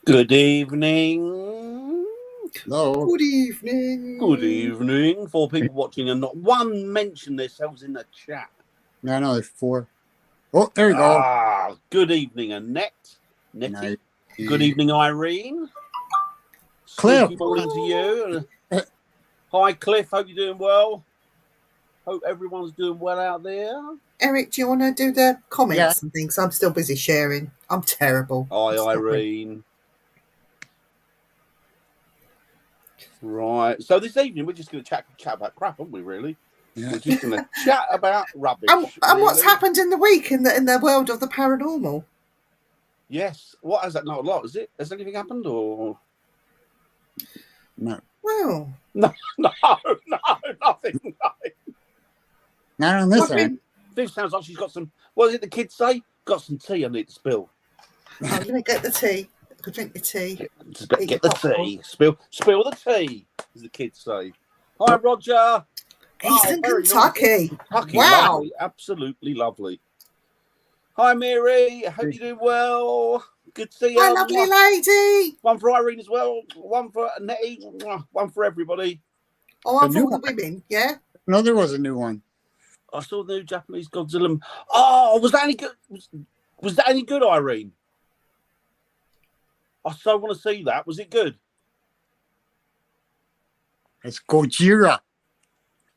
Good evening. Hello. Good evening. Good evening. 4 people watching and not one mentioned themselves in the chat. No, there's 4. Oh, there you go. Good evening, Annette. Nettie. Nice. Good evening, Irene. Cliff. Good morning to you. Hi, Cliff. Hope you're doing well. Hope everyone's doing well out there. Eric, do you want to do the comments and things? I'm still busy sharing. I'm terrible. Hi, Irene. Right. So this evening we're just going to chat about crap, aren't we? Really? Yeah. We're just going to chat about rubbish. And what's happened in the week in the world of the paranormal? Yes. What has that? Not a lot, is it? Has anything happened or? No. Well. No, nothing. Not on this end. Viv sounds like she's got some. What is it the kids say? Got some tea I need to spill. I'm going to get the tea. Go drink the tea. Get the tea. Spill the tea, as the kids say. Hi, Roger. Eastern Kentucky. Nice. Kentucky. Wow. Lovely. Absolutely lovely. Hi, Mary. I hope you're doing well. Good to see you. Hi, lovely lady. One for Irene as well. One for Nettie. One for everybody. Oh, I'm for all the women, yeah? No, there was a new one. I saw the new Japanese Godzilla. Oh, was that any good? Was that any good, Irene? I so want to see that. Was it good? It's Gojira.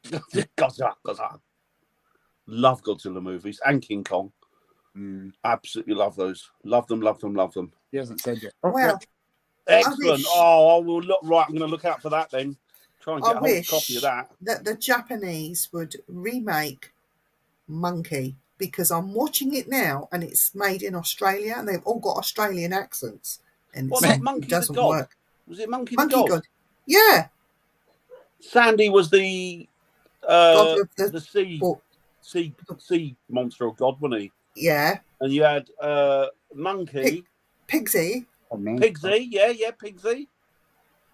Godzilla. Love Godzilla movies and King Kong. Absolutely love those. Love them. He hasn't said yet. Oh, well, excellent. I will look. Right, I'm going to look out for that then. Try and get a whole copy of that. That the Japanese would remake Monkey, because I'm watching it now and it's made in Australia and they've all got Australian accents. And Monkey doesn't the God? Work. Was it Monkey the God? Yeah. Sandy was the God of the sea monster of God, wasn't he? Yeah. And you had Monkey. Pigsy. Pigsy, yeah, Pigsy.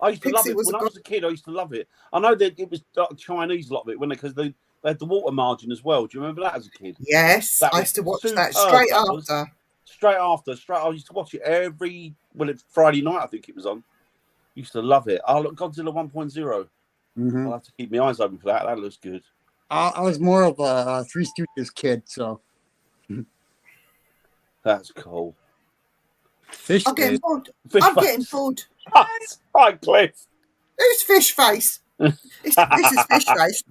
I used to love it when I was a kid. I used to love it. I know that it was Chinese, a lot of it, wasn't it? Because they had the water margin as well. Do you remember that as a kid? Yes, I used to watch that straight after. I used to watch it it's Friday night, I think it was on. Used to love it. Oh, look, Godzilla 1.0. I'll have to keep my eyes open for that. That looks good. I was more of a Three Stooges kid, so. That's cool. I'm getting bored. Getting bored. Hi, Cliff. Who's Fish Face? This is Fish Face.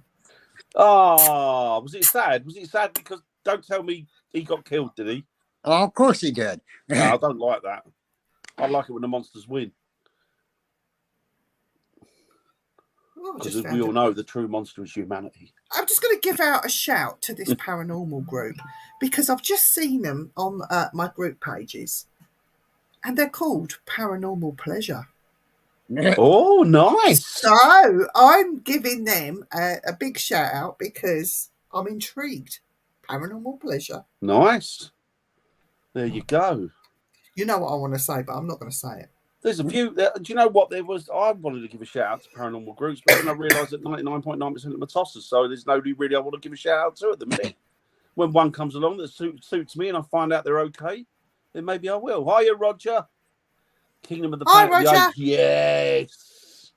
Oh, was it sad? Was it sad because don't tell me he got killed, did he? Oh, of course he did. No, I don't like that. I like it when the monsters win. Because as we all know, the true monster is humanity. I'm just going to give out a shout to this paranormal group because I've just seen them on my group pages and they're called Paranormal Pleasure. Oh, nice. So I'm giving them a big shout out because I'm intrigued. Paranormal Pleasure. Nice. There you go. You know what I want to say, but I'm not going to say it. There's a few. Do you know what? I wanted to give a shout out to paranormal groups, but then I realised that 99.9% of them are tossers, so there's nobody really I want to give a shout out to at the minute. When one comes along that suits me and I find out they're okay, then maybe I will. Hiya, Roger. Kingdom of the Planet of the Apes. Yes.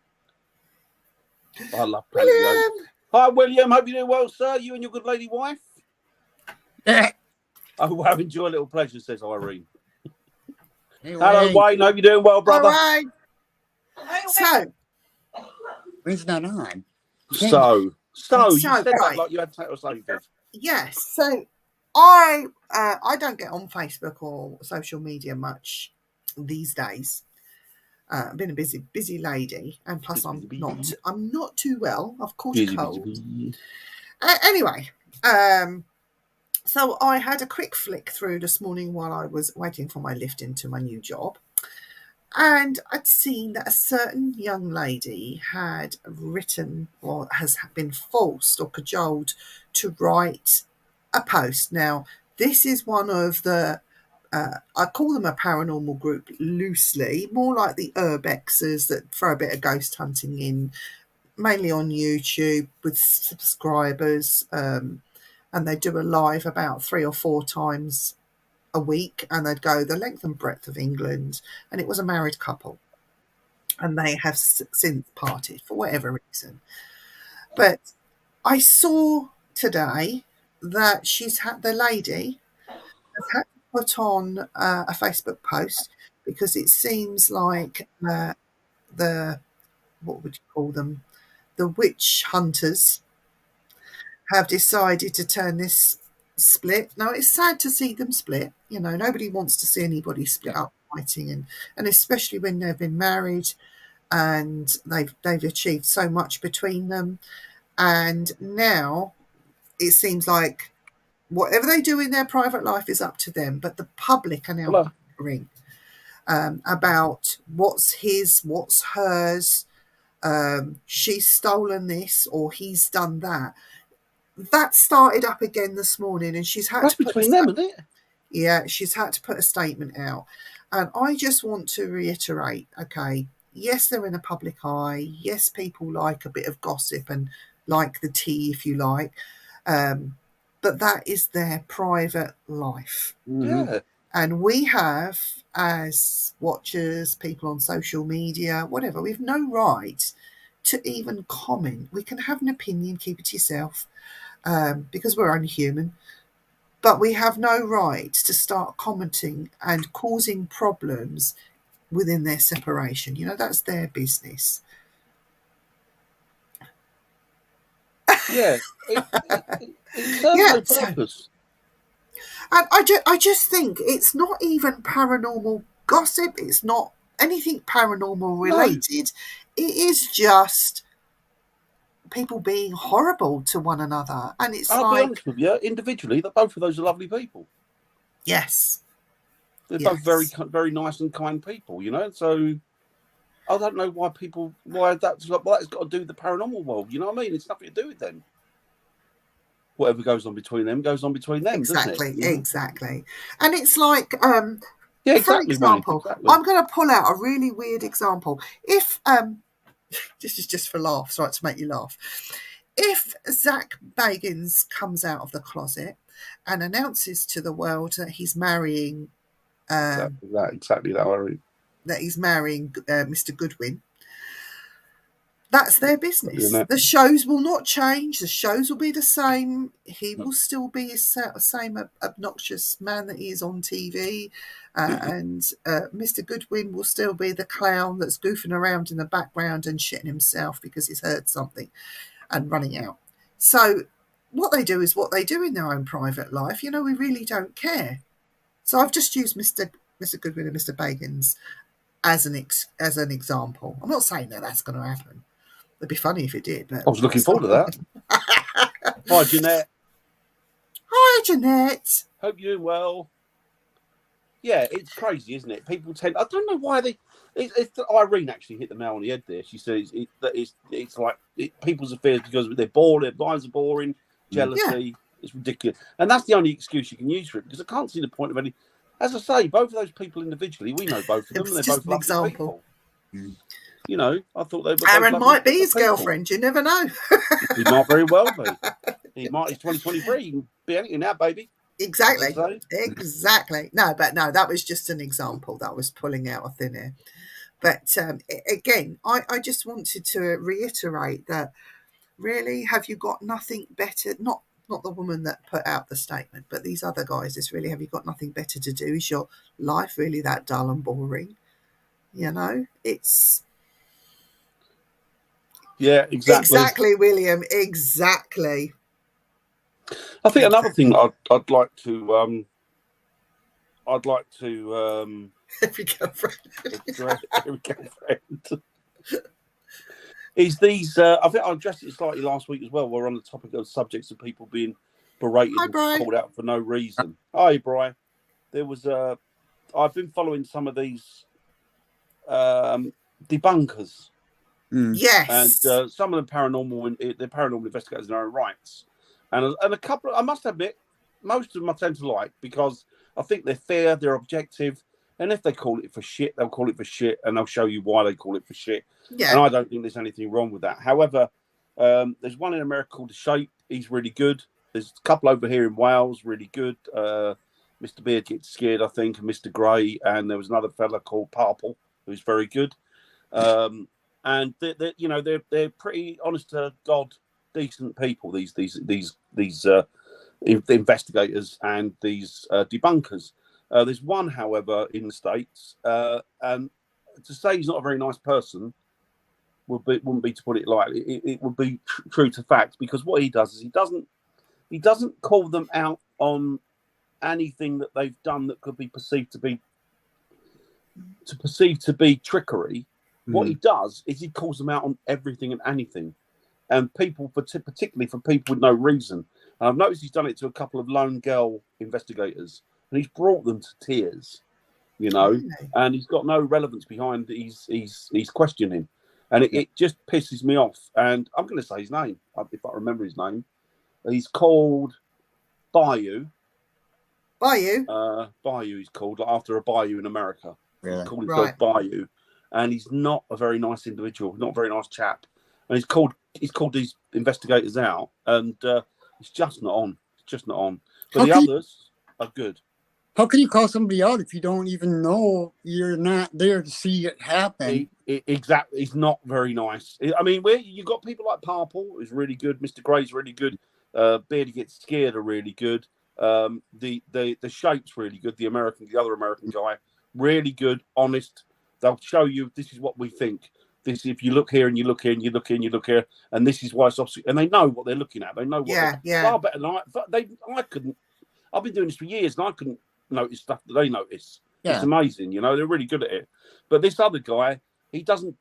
I love Planet of the Apes. Hi, William. Hope you're doing well, sir. You and your good lady wife. Oh, wow. Enjoy a little pleasure, says Irene. Hello, Wayne. Hope you're doing well, brother. All right. So, when's that on? So you said that like you had to say that. Yes. So, I don't get on Facebook or social media much these days. I've been a busy lady, and plus I'm not too well. I've caught a cold. Anyway, so I had a quick flick through this morning while I was waiting for my lift into my new job. And I'd seen that a certain young lady had written or has been forced or cajoled to write a post. Now, this is one of the, I call them a paranormal group loosely, more like the urbexers that throw a bit of ghost hunting in, mainly on YouTube with subscribers. And they do a live about 3 or 4 times a week, and they'd go the length and breadth of England, and it was a married couple, and they have since parted for whatever reason. But I saw today that the lady has had to put on a Facebook post because it seems like the what would you call them? The witch hunters have decided to turn this split. Now, it's sad to see them split. You know, nobody wants to see anybody split up fighting, and especially when they've been married and they've achieved so much between them. And now it seems like whatever they do in their private life is up to them, but the public are now bickering about what's his, what's hers. She's stolen this or he's done that. That started up again this morning, and she's had to put between them, isn't it? Yeah, she's had to put a statement out. And I just want to reiterate, okay, yes, they're in a public eye. Yes, people like a bit of gossip and like the tea, if you like. But that is their private life. Yeah. And we have, as watchers, people on social media, whatever, we have no right to even comment. We can have an opinion, keep it to yourself, because we're only human. But we have no right to start commenting and causing problems within their separation. You know, that's their business. Yeah. It serves no purpose. And I just think it's not even paranormal gossip. It's not anything paranormal related. No. It is just people being horrible to one another. And it's I'll be honest with you, individually, that both of those are lovely people. Yes. They're both very, very nice and kind people, you know? So I don't know why that's got to do with the paranormal world, you know what I mean? It's nothing to do with them. Whatever goes on between them goes on between them, exactly, doesn't it? Exactly. And it's like, exactly, for example, exactly. I'm going to pull out a really weird example. If, this is just for laughs, right, to make you laugh. If Zach Bagans comes out of the closet and announces to the world that he's marrying... exactly that. That he's marrying Mr. Goodwin, that's their business. The shows will not change. The shows will be the same. He will still be the same obnoxious man that he is on TV. And Mr. Goodwin will still be the clown that's goofing around in the background and shitting himself because he's heard something and running out. So what they do is what they do in their own private life. You know, we really don't care. So I've just used Mr. Goodwin and Mr. Bagans as an example. I'm not saying that that's going to happen. It'd be funny if it did. But I was looking forward to that. Hi, Jeanette. Hi, Jeanette. Hope you're doing well. Yeah, it's crazy, isn't it? People tend... I don't know why they... Irene actually hit the nail on the head there. She says it's like people's affairs because they're bored, their lives are boring, jealousy. Yeah. It's ridiculous. And that's the only excuse you can use for it, because I can't see the point of any... As I say, both of those people individually, we know both of them, and they're both lovely people. You know, I thought they were... Aaron might be his girlfriend. You never know. He might very well be. He might. He's 2023. He can be anything now, baby. Exactly. Exactly. No, that was just an example that was pulling out of thin air. But again, I just wanted to reiterate that really, have you got nothing better? Not the woman that put out the statement, but these other guys, it's really, have you got nothing better to do? Is your life really that dull and boring? You know, it's... Yeah, exactly. Exactly, William. Exactly. I think another thing I'd like to every girlfriend is these. I think I addressed it slightly last week as well. We're on the topic of subjects of people being berated and called out for no reason. Hi, Brian. There was I've been following some of these debunkers. Yes, and some of them they're paranormal investigators in their own rights, and a couple. I must admit, most of them I tend to like because I think they're fair, they're objective, and if they call it for shit, they'll call it for shit, and they'll show you why they call it for shit. Yeah. And I don't think there's anything wrong with that. However, there's one in America called The Shape. He's really good. There's a couple over here in Wales, really good. Mr. Beard Gets Scared, I think, and Mr. Grey, and there was another fella called Purple who's very good. And they're pretty honest to God, decent people. These investigators and these debunkers. There's one, however, in the States, and to say he's not a very nice person wouldn't be to put it lightly. It would be true to fact, because what he does is he doesn't call them out on anything that they've done that could be perceived to be trickery. What he does is he calls them out on everything and anything, and people, particularly for people with no reason. And I've noticed he's done it to a couple of lone girl investigators, and he's brought them to tears, really? And he's got no relevance behind he's questioning, and it just pisses me off. And I'm going to say his name if I remember his name. He's called Bayou. Bayou. He's called, like, after a bayou in America. Yeah. He's called himself Bayou, and he's not a very nice individual, not a very nice chap. And he's called these investigators out, and it's just not on. It's just not on. But the others are good. How can you call somebody out if you don't even know you're not there to see it happen? Exactly. It's not very nice. I mean, you've got people like Purple, who's really good. Mr. Grey's really good. Beardy Gets Scared are really good. The Shape's really good. The other American guy, really good, honest. They'll show you, this is what we think. This, if you look here and you look here and you look here and you look here, and this is why it's obviously, and they know what they're looking at. They know what far better than I couldn't. I've been doing this for years, and I couldn't notice stuff that they notice. Yeah. It's amazing, they're really good at it. But this other guy, he doesn't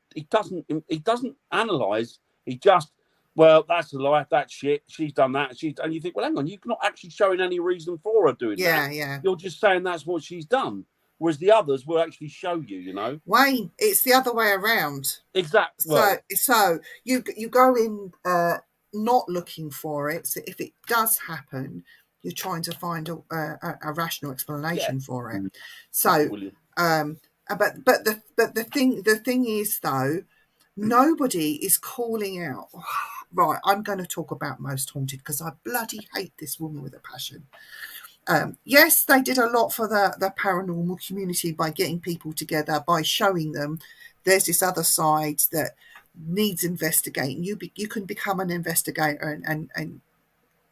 analyze. He just, well, that's a lie, that's shit, she's done that, and you think, well, hang on, you're not actually showing any reason for her doing that. Yeah. You're just saying that's what she's done. Whereas the others will actually show you, Wayne, it's the other way around. Exactly. So you go in not looking for it. So if it does happen, you're trying to find a rational explanation for it. So, but the thing is, though, nobody is calling out. Right, I'm going to talk about Most Haunted because I bloody hate this woman with a passion. Yes, they did a lot for the paranormal community by getting people together, by showing them there's this other side that needs investigating. You can become an investigator and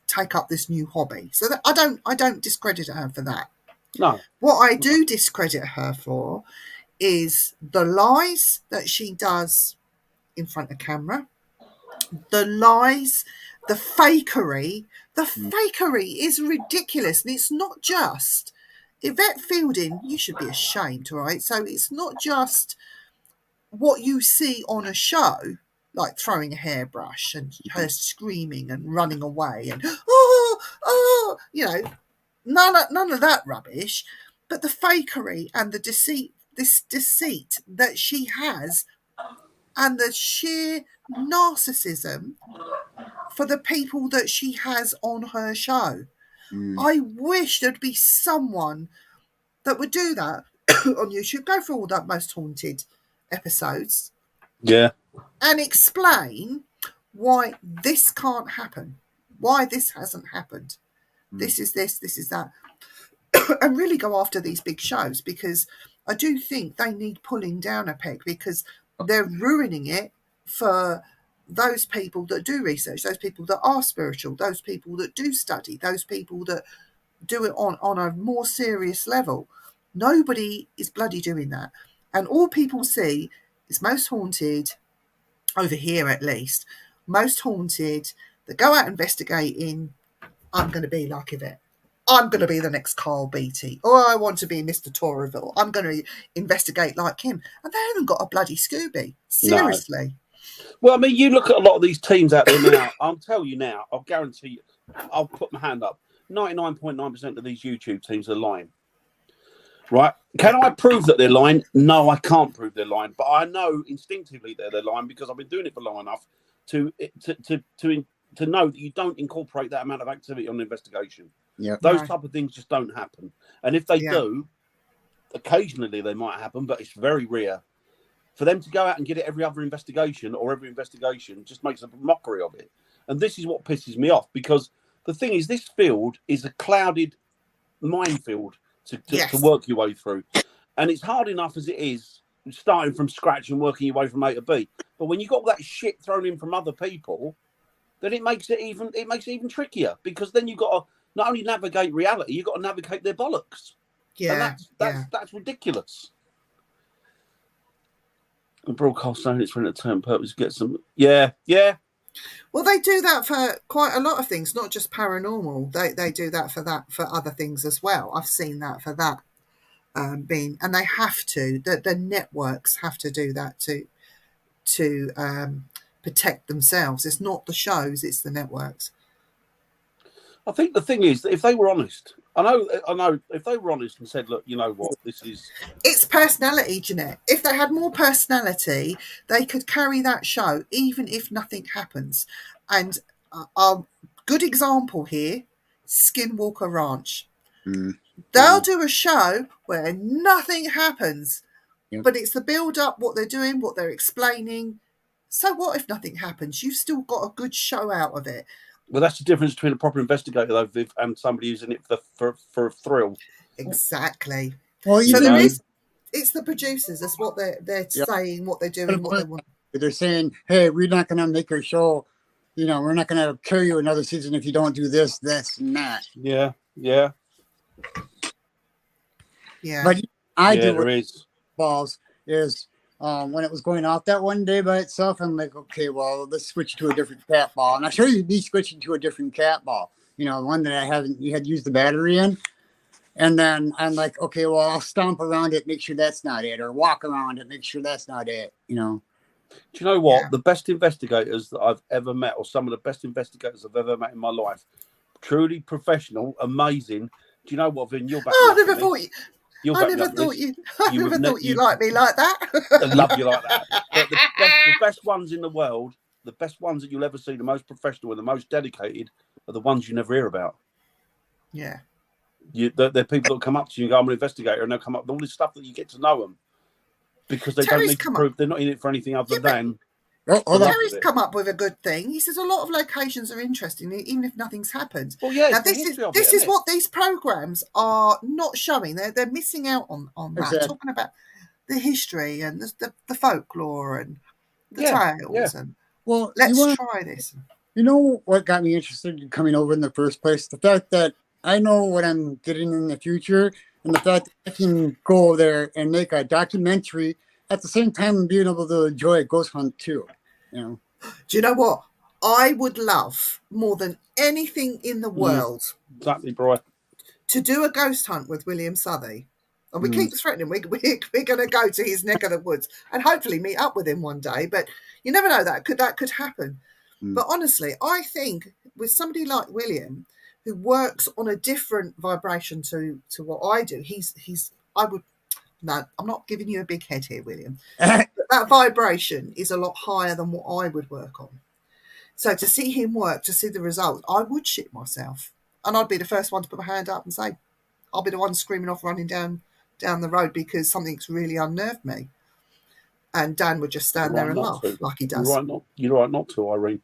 take up this new hobby. So that I don't discredit her for that. No. What I do discredit her for is the lies that she does in front of camera, the lies, the fakery. The fakery is ridiculous, and it's not just Yvette Fielding. You should be ashamed, right? So it's not just what you see on a show, like throwing a hairbrush and her screaming and running away and none of that rubbish, but the fakery and the deceit that she has, and the sheer narcissism for the people that she has on her show. I wish there'd be someone that would do that on YouTube. Go through all that Most Haunted episodes. Yeah. And explain why this can't happen. Why this hasn't happened. This is this is that. And really go after these big shows, because I do think they need pulling down a peg, because they're ruining it for those people that do research, those people that are spiritual, those people that do study, those people that do it on a more serious level. Nobody is bloody doing that. And all people see is Most Haunted, over here at least, Most Haunted, that go out investigating. I'm going to be like Yvette. I'm going to be the next Carl Beatty. Or I want to be Mr. Torreville. I'm going to investigate like him. And they haven't got a bloody Scooby. Seriously. No. Well, I mean, you look at a lot of these teams out there now. I'll tell you now, I'll guarantee you, I'll put my hand up. 99.9% of these YouTube teams are lying. Right? Can I prove that they're lying? No, I can't prove they're lying. But I know instinctively they're lying, because I've been doing it for long enough to know that you don't incorporate that amount of activity on an investigation. Yeah. Those type of things just don't happen. And if they do, occasionally they might happen, but it's very rare. For them to go out and get it every other investigation, or every investigation, just makes a mockery of it. And this is what pisses me off, because the thing is, this field is a clouded minefield to Yes. work your way through. And it's hard enough as it is, starting from scratch and working your way from A to B. But when you got all that shit thrown in from other people, then it makes it even trickier, because then you've got to not only navigate reality, you've got to navigate their bollocks. Yeah, And that's ridiculous. And broadcast saying it's for entertainment purpose, get some. Yeah. Well, they do that for quite a lot of things, not just paranormal. They do that for other things as well. I've seen that for that being, and they have to. The networks have to do that to protect themselves. It's not the shows; it's the networks. I think the thing is that if they were honest, I know, if they were honest and said, look, you know what, this is. It's personality, Jeanette. If they had more personality, they could carry that show even if nothing happens. And a good example here, Skinwalker Ranch. They'll do a show where nothing happens, but it's the build-up, what they're doing, what they're explaining. So what if nothing happens? You've still got a good show out of it. Well, that's the difference between a proper investigator, though, Viv, and somebody who's in it for a thrill. Exactly. Well, So even it's the producers. That's what they're saying, what they're doing, what they want. they're saying, hey, we're not going to make our show, we're not going to carry you another season if you don't do this, and that. Yeah. But I do there is. balls is when it was going off that one day by itself, I'm like, okay, well, let's switch to a different cat ball. And I sure you'd be switching to a different cat ball, one that you had used the battery in. And then I'm like, okay, well, I'll stomp around it, make sure that's not it, or walk around it, make sure that's not it, Do you know what? Yeah. The best investigators that I've ever met, or some of the best investigators I've ever met in my life, truly professional, amazing. Do you know what, Vin? You're back. I never thought you. I never would thought you liked me like that. I love you like that. But the best ones in the world, the best ones that you'll ever see, the most professional and the most dedicated, are the ones you never hear about. Yeah. They're people that come up to you and go, I'm an investigator, and they'll come up with all this stuff that you get to know them, because they don't need to prove they're not in it for anything other than. Terry's come up with a good thing. He says a lot of locations are interesting, even if nothing's happened. Well, yeah. Now, this is what these programs are not showing. They're missing out on that. Exactly. Talking about the history and the folklore and the tales. Yeah. And well, let's try this. You know what got me interested in coming over in the first place? The fact that I know what I'm getting in the future, and the fact that I can go there and make a documentary at the same time being able to enjoy a ghost hunt too. Do you know what I would love more than anything in the world? Exactly, bro. To do a ghost hunt with William Southey. And we keep threatening we're going to go to his neck of the woods and hopefully meet up with him one day. But you never know, that could happen. But honestly, I think with somebody like William, who works on a different vibration to what I do, I'm not giving you a big head here, William. But that vibration is a lot higher than what I would work on. So to see him work, to see the results, I would shit myself. And I'd be the first one to put my hand up and say, I'll be the one screaming off, running down the road because something's really unnerved me. And Dan would just stand there and laugh like he does. You're right not to, Irene.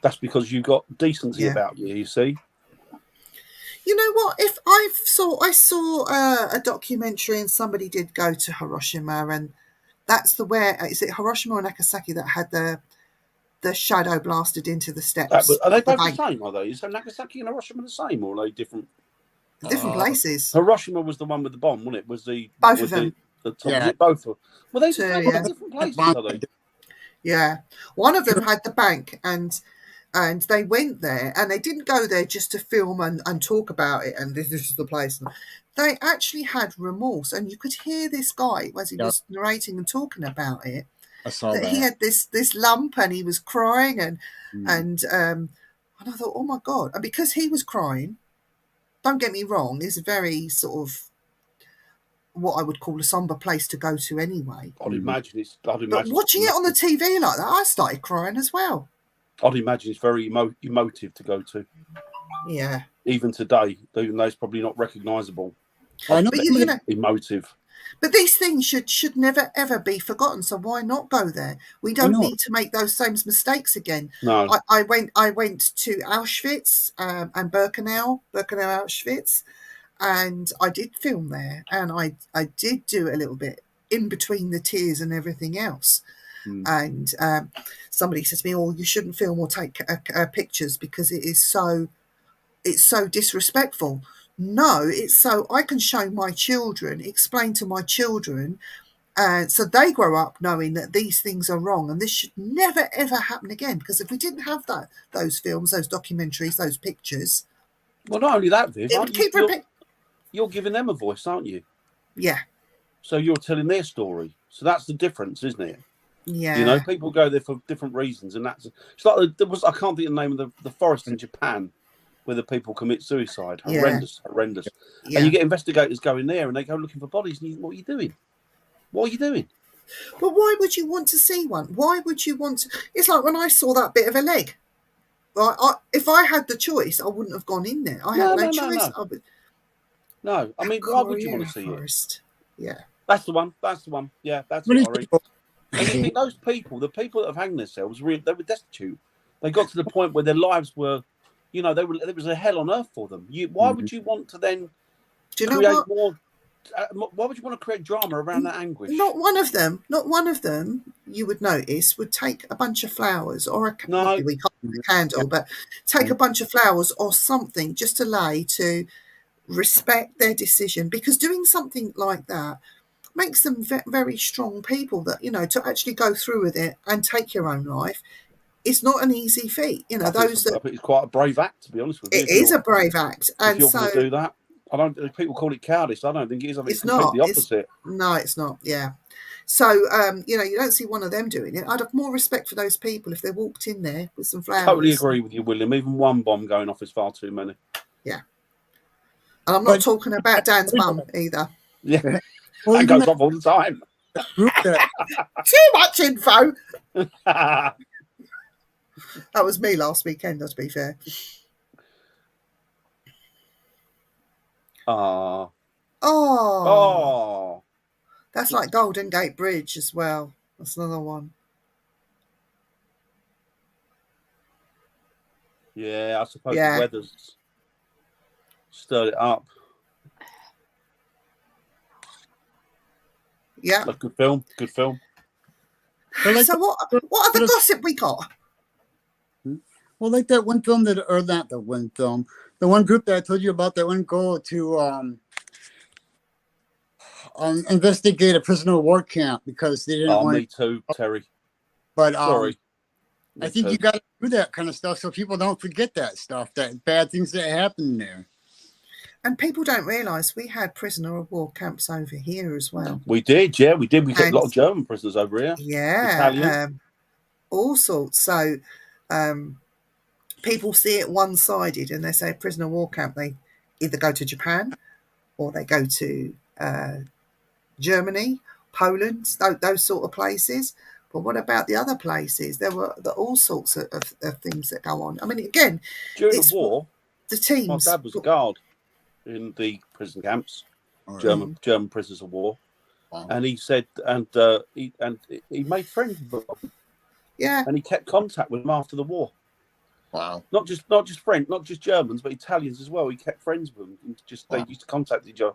That's because you got decency about you see. You know what? If I saw a documentary and somebody did go to Hiroshima, and that's is it Hiroshima or Nagasaki that had the shadow blasted into the steps? Are they both the same? Are they? Is Nagasaki and Hiroshima the same, or are they different? Different places. Hiroshima was the one with the bomb, wasn't it? Was the both of them? Was it both of them? Well, they different places, are they? Yeah, one of them had the bank, and they went there, and they didn't go there just to film and talk about it, and this is the place. They actually had remorse, and you could hear this guy as he was narrating and talking about it. I saw that. He had this lump, and he was crying, and I thought, oh my God. And because he was crying, don't get me wrong, it's a very sort of what I would call a somber place to go to anyway. I'd imagine. But watching it on the TV like that, I started crying as well. I'd imagine it's very emotive to go to. Yeah. Even today, even though it's probably not recognisable. I know, but you know, emotive. But these things should never ever be forgotten. So why not go there? We I don't know. need to make those same mistakes again. No. I went to Auschwitz and Birkenau, Auschwitz, and I did film there, and I did do a little bit in between the tears and everything else. And somebody said to me, "Oh, you shouldn't film or take pictures because it's so disrespectful." No, it's so I can show my children, explain to my children, so they grow up knowing that these things are wrong, and this should never ever happen again. Because if we didn't have those films, those documentaries, those pictures, Well, not only that, Viv, it aren't would you? keep repeating. You're giving them a voice, aren't you? Yeah, So you're telling their story. So that's the difference, isn't it? yeah. You know, people go there for different reasons, and it's like there was, I can't think of the name of the forest in Japan where the people commit suicide. Horrendous. Yeah. And you get investigators going there, and they go looking for bodies. And you think, what are you doing? What are you doing? But why would you want to see one? Why would you want to? It's like when I saw that bit of a leg. If I had the choice, I wouldn't have gone in there. I had no choice. No, I mean, why would you want to see forest? It? Yeah. That's the one. Yeah, that's What what do I you read. And you think those people, the people that have hanged themselves, they were destitute. They got to the point where their lives were, you know, there was a hell on earth for them. Why would you want to then create more? Why would you want to create drama around that anguish? Not one of them, you would notice, would take a bunch of flowers or we can't do a candle, but take a bunch of flowers or something just to lay to respect their decision, because doing something like that makes them very strong people. That, you know, to actually go through with it and take your own life, it's not an easy feat. You know, I think it's quite a brave act, to be honest with you. It is a brave act, and if you're going to do that, I don't. People call it cowardice. I don't think it is. I think it's completely not. opposite. No, it's not. Yeah. So, you know, you don't see one of them doing it. I'd have more respect for those people if they walked in there with some flowers. Totally agree with you, William. Even one bomb going off is far too many. Yeah. And I'm not talking about Dan's mum either. Yeah. That goes off all the time. Too much info. That was me last weekend, to be fair. Oh. That's like Golden Gate Bridge as well. That's another one. Yeah, I suppose the weather's stirred it up. Yeah. A good film. Good film. So what other gossip we got? Well, like that one film not the one film, the one group that I told you about that wouldn't go to investigate a prisoner of war camp because they didn't want. Me too, Terry. But sorry, I think you got to do that kind of stuff so people don't forget that stuff, that bad things that happen there. And people don't realise we had prisoner of war camps over here as well. We did, yeah, we did. We got a lot of German prisoners over here. Yeah, Italian. All sorts. So people see it one-sided, and they say prisoner of war camp. They either go to Japan or they go to Germany, Poland, those sort of places. But what about the other places? There were all sorts of things that go on. I mean, again, during the war, the teams. My dad was a guard in the prison camps, German prisoners of war, and he said, he made friends with them. Yeah, and he kept contact with them after the war. Wow! Not just French, not just Germans, but Italians as well. He kept friends with them. They used to contact each other.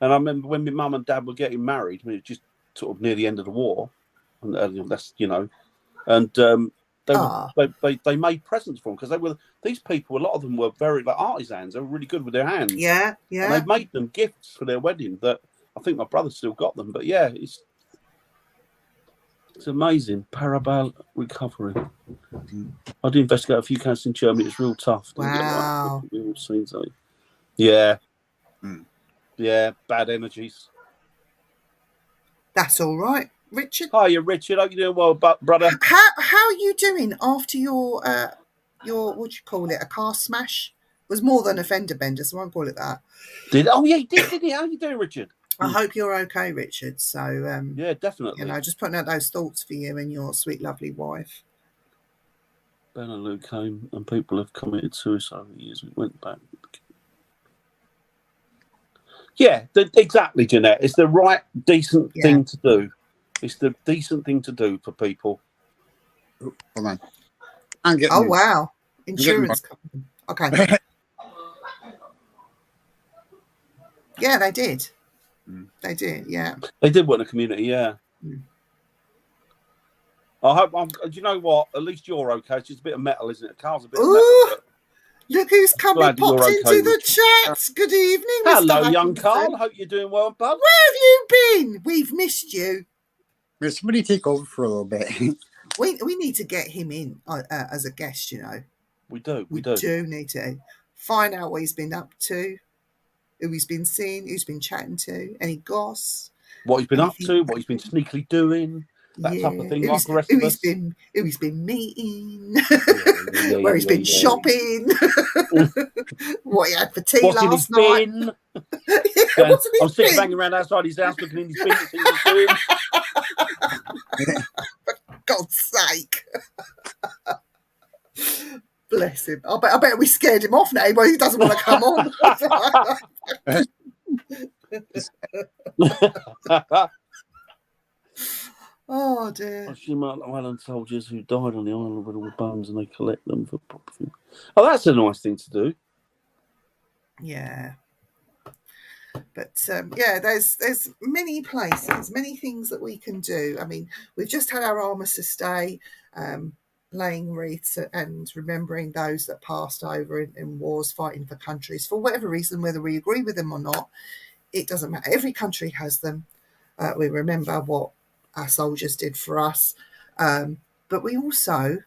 And I remember when my mum and dad were getting married, I mean, it was just sort of near the end of the war, and that's and they made presents for them because these people. A lot of them were very like artisans. They were really good with their hands. Yeah. And they made them gifts for their wedding. That I think my brother still got them. But yeah, it's amazing. Paranormal recovery. I did investigate a few cases in Germany. It's real tough. Wow. Yeah. Yeah, bad energies. That's all right, Richard. Hiya, Richard. Hope you're doing well, brother. How are you doing after your what do you call it? A car smash? It was more than a fender bender, so I won't call it that. Yeah, he did, didn't he? How are you doing, Richard? I hope you're okay, Richard. So yeah, definitely. Just putting out those thoughts for you and your sweet, lovely wife. Benelux came and people have committed suicide over the years. We went back. Yeah, exactly, Jeanette. It's the right, decent Yeah. thing to do. It's the decent thing to do for people. Hold on. I'm getting. Oh wow, getting one. insurance company. Okay. Yeah, they did. They did. Yeah. They did work in the community, yeah. Mm. I hope. Do you know what? At least you're okay. It's just a bit of metal, isn't it? Car's a bit of metal. Ooh, But look who's come glad and that you're popped okay, into the Richard. chat. Good evening, Hello, Mr. young Carl. Hutchinson. Hope you're doing well, bud. Where have you been? We've missed you. Will somebody take over for a little bit? We need to get him in as a guest. You know, We do. we do need to find out what he's been up to, who he's been seeing, who's been chatting to, any goss, What he's been up anything. to, what he's been sneakily doing, that type of thing, like the rest of us. Who he's been meeting, Yeah, where he's been shopping, what he had for tea What's in his last night. bin? Yeah, what's in I'm his sick bin? banging around outside his house looking in his bin to see what he's doing. God's sake. Bless him. I bet we scared him off now, but he doesn't want to come on. Oh dear. She might island soldiers who died on the island with all the bones and they collect them for property. Oh, that's a nice thing to do. Yeah. But yeah, there's many places, many things that we can do. I mean, we've just had our Armistice Day, laying wreaths and remembering those that passed over in wars, fighting for countries for whatever reason, whether we agree with them or not. It doesn't matter. Every country has them. We remember what our soldiers did for us. But we also,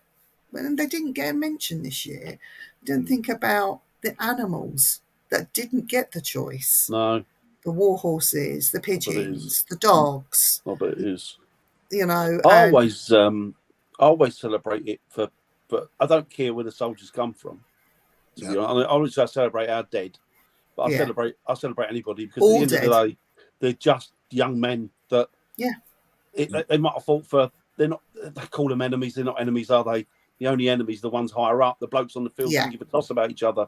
and they didn't get a mention this year, didn't think about the animals that didn't get the choice. No. The war horses, the pigeons, the dogs. I bet it is. You know, I always celebrate it but I don't care where the soldiers come from. To be honest, I always celebrate our dead, but I celebrate anybody because all at the end of the day, they're just young men that they might have fought for. They're not. They call them enemies. They're not enemies, are they? The only enemies, the ones higher up, the blokes on the field, don't give a toss about each other.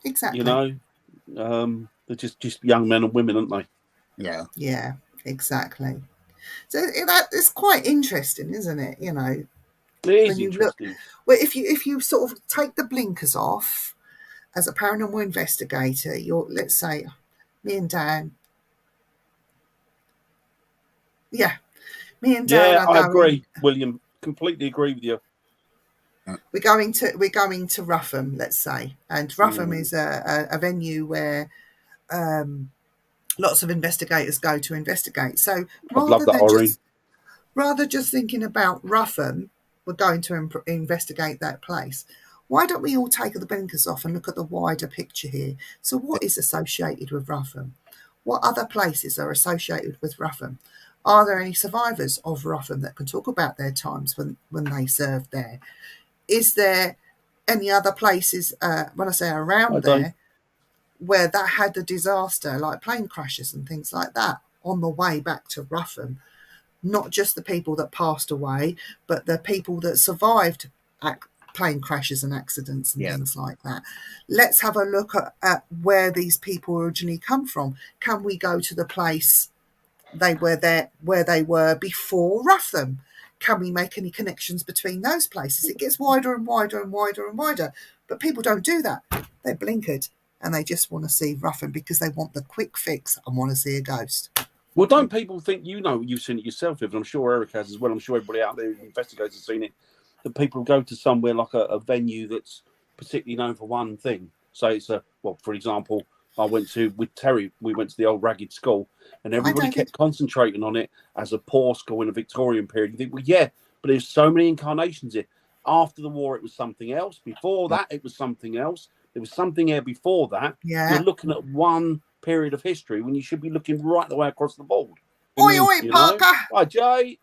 Exactly. You know, they're just young men and women, aren't they? Yeah. Yeah, exactly. So it's quite interesting, isn't it? You know, it is interesting. Well, if you sort of take the blinkers off as a paranormal investigator, let's say me and Dan. Yeah, me and Dan. Yeah, I agree, William. Completely agree with you. We're going to Rougham, let's say, and Rougham is a venue where lots of investigators go to investigate. So rather just thinking about Rougham, we're going to investigate that place. Why don't we all take the blinkers off and look at the wider picture here? So what is associated with Rougham? What other places are associated with Rougham? Are there any survivors of Rougham that can talk about their times when they served there? Is there any other places, when I say around there, where that had a disaster, like plane crashes and things like that, on the way back to Rougham? Not just the people that passed away, but the people that survived plane crashes and accidents and things like that. Let's have a look at where these people originally come from. Can we go to the place they were there, where they were before Rougham? Can we make any connections between those places? It gets wider and wider and wider and wider. But people don't do that. They're blinkered and they just want to see Rougham because they want the quick fix and want to see a ghost. Well, don't people think you've seen it yourself, and I'm sure Eric has as well. I'm sure everybody out there who investigates has seen it. That people go to somewhere like a venue that's particularly known for one thing. So it's for example, with Terry, we went to the old ragged school, and everybody kept concentrating on it as a poor school in the Victorian period. You think, well, yeah, but there's so many incarnations here. After the war, it was something else. Before that, it was something else. There was something here before that. Yeah. You're looking at one period of history when you should be looking right the way across the board. Oi, Parker! Hi, Jay.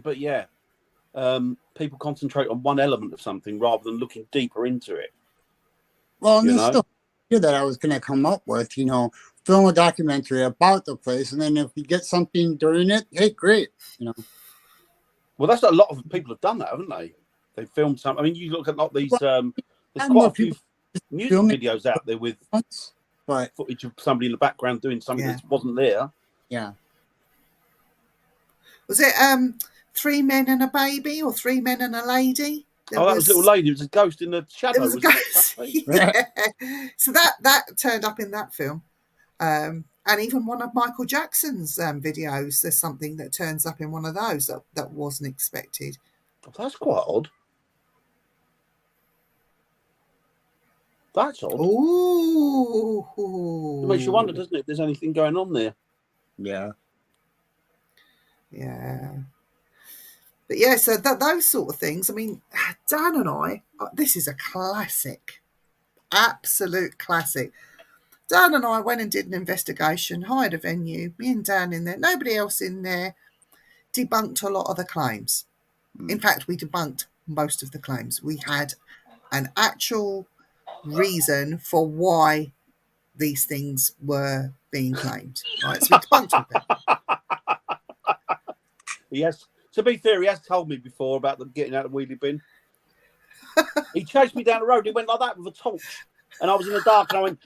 But yeah, people concentrate on one element of something rather than looking deeper into it. Well, and there's still that I was going to come up with, film a documentary about the place, and then if we get something during it, hey, great, Well, that's a lot of people have done that, haven't they? They filmed some. I mean, you look at these. There's quite a few. music filming videos out there with once, but footage of somebody in the background doing something Yeah. that wasn't there. yeah. Was it 3 Men and a Baby or 3 Men and a Lady? That was Little Lady. It was a ghost in the shadow. There was a wasn't ghost. it? Yeah. So that turned up in that film. And even one of Michael Jackson's videos, there's something that turns up in one of those that wasn't expected. Oh, that's quite odd. That's odd. Ooh. It makes you wonder, doesn't it, if there's anything going on there? Yeah. Yeah. But yeah, so those sort of things. I mean, Dan and I, this is a classic, absolute classic. Dan and I went and did an investigation, hired a venue, me and Dan in there, nobody else in there, debunked a lot of the claims. In fact, we debunked most of the claims. We had an actual reason for why these things were being claimed. Right, so we debunked all that. Yes. To be fair, he has told me before about them getting out of the wheelie bin. He chased me down the road. He went like that with a torch. And I was in the dark and I went...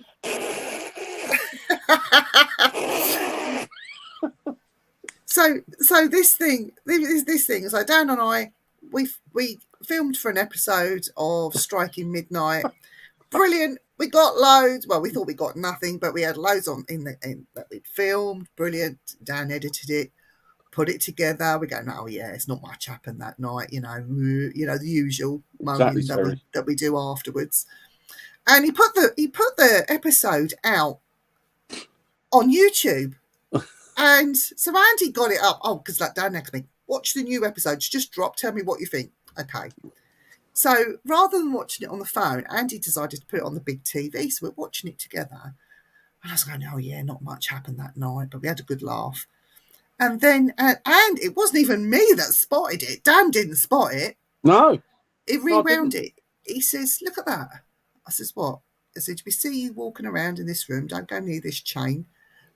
So this thing, so Dan and I, we filmed for an episode of Striking Midnight. Brilliant. We got loads. Well, we thought we got nothing, but we had loads on in that we'd filmed. Brilliant. Dan edited it, put it together. We go, oh yeah, it's not much happened that night. You know, the usual moaning that we do afterwards. And he put the episode out on YouTube. And so Andy got it up. Oh, because like Dan next to me, watch the new episodes, just drop, tell me what you think. Okay. So rather than watching it on the phone, Andy decided to put it on the big TV. So we're watching it together. And I was going, oh yeah, not much happened that night, but we had a good laugh. And then, and it wasn't even me that spotted it. Dan didn't spot it. No. He rewound it. He says, look at that. I says, what? I said, we see you walking around in this room. Don't go near this chain.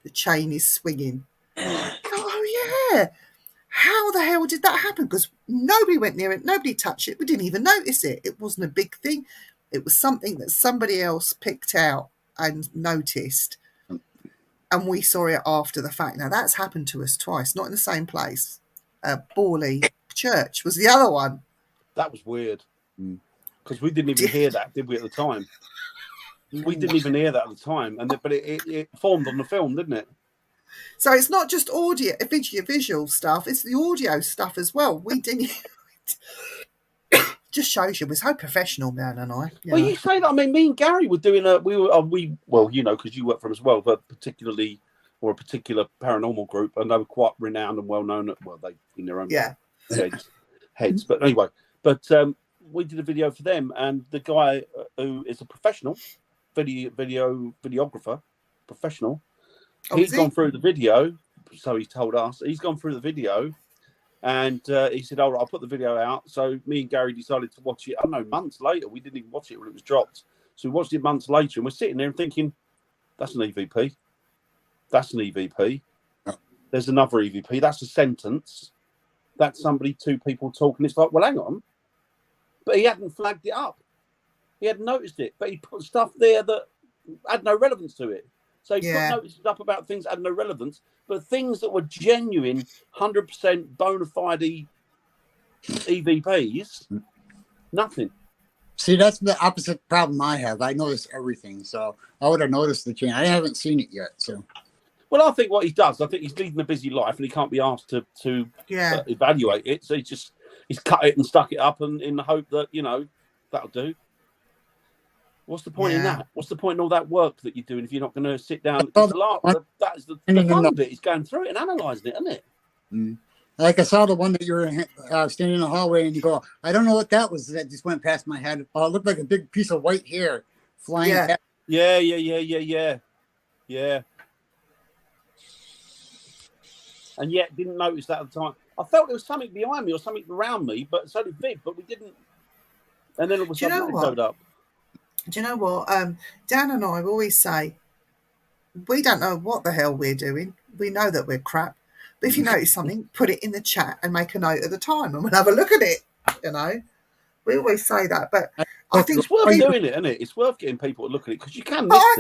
The chain is swinging. Oh, yeah. How the hell did that happen? Because nobody went near it. Nobody touched it. We didn't even notice it. It wasn't a big thing. It was something that somebody else picked out and noticed. And we saw it after the fact. Now, that's happened to us twice, not in the same place. Borley Church was the other one. That was weird. Because we didn't even hear that, did we, at the time? We didn't even hear that at the time. But it formed on the film, didn't it? So it's not just audio, visual stuff. It's the audio stuff as well. We didn't... Just shows you we're so professional, Dan and I. Well, you say that. I mean, me and Gary were doing well, you know, because you work for them as well, but a particular paranormal group, and they were quite renowned and well known. Well, they in their own heads. But anyway, we did a video for them, and the guy who is a professional videographer, he's gone through the video. So he's told us he's gone through the video. And he said, all right, I'll put the video out. So me and Gary decided to watch it, I don't know, months later. We didn't even watch it when it was dropped. So we watched it months later, and we're sitting there and thinking, that's an EVP. That's an EVP. There's another EVP. That's a sentence. That's somebody, two people talking. It's like, well, hang on. But he hadn't flagged it up. He hadn't noticed it. But he put stuff there that had no relevance to it. So he put notices up about things that had no relevance, but things that were genuine, 100% bona fide EVPs, nothing. See, that's the opposite problem I have. I notice everything, so I would have noticed the change. I haven't seen it yet, so. Well, I think what he does, I think he's leading a busy life, and he can't be asked to evaluate it. So he's cut it and stuck it up, and in the hope that that'll do. What's the point in that? What's the point in all that work that you're doing if you're not going to sit down? That is the fun bit. Is going through it and analysing it, isn't it? Mm. Like I saw the one that you were standing in the hallway and you go, I don't know what that was. That just went past my head. Oh, it looked like a big piece of white hair flying. Yeah. And yet didn't notice that at the time. I felt there was something behind me or something around me, but so did Viv, but we didn't. And then all of a sudden it showed up. Do you know what? Dan and I always say, we don't know what the hell we're doing. We know that we're crap. But if you notice something, put it in the chat and make a note at the time and we'll have a look at it, We always say that, but I But think It's worth people, doing it, isn't it? It's worth getting people to look at it because you can but miss I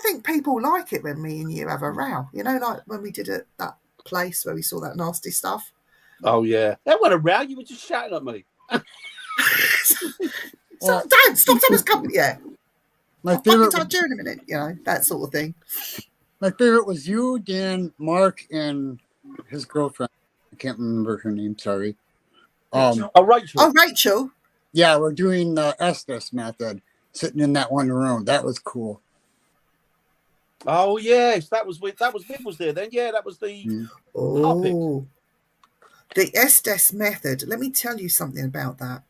think things. people like it when me and you have a row. You know, like when we did it that place where we saw that nasty stuff. Oh yeah, that went around. You were just shouting at me. So, Dad, stop! Someone's coming. Yeah, my I'll fucking favorite, touch you in a minute. You know, that sort of thing. my favorite was you, Dan, Mark, and his girlfriend. I can't remember her name. Sorry. Oh, Rachel. Oh, Rachel. Yeah, we're doing the Estes method, sitting in that one room. That was cool. Oh yes, that was Viv was there then. Yeah, that was the puppet. Oh, the Estes method. Let me tell you something about that.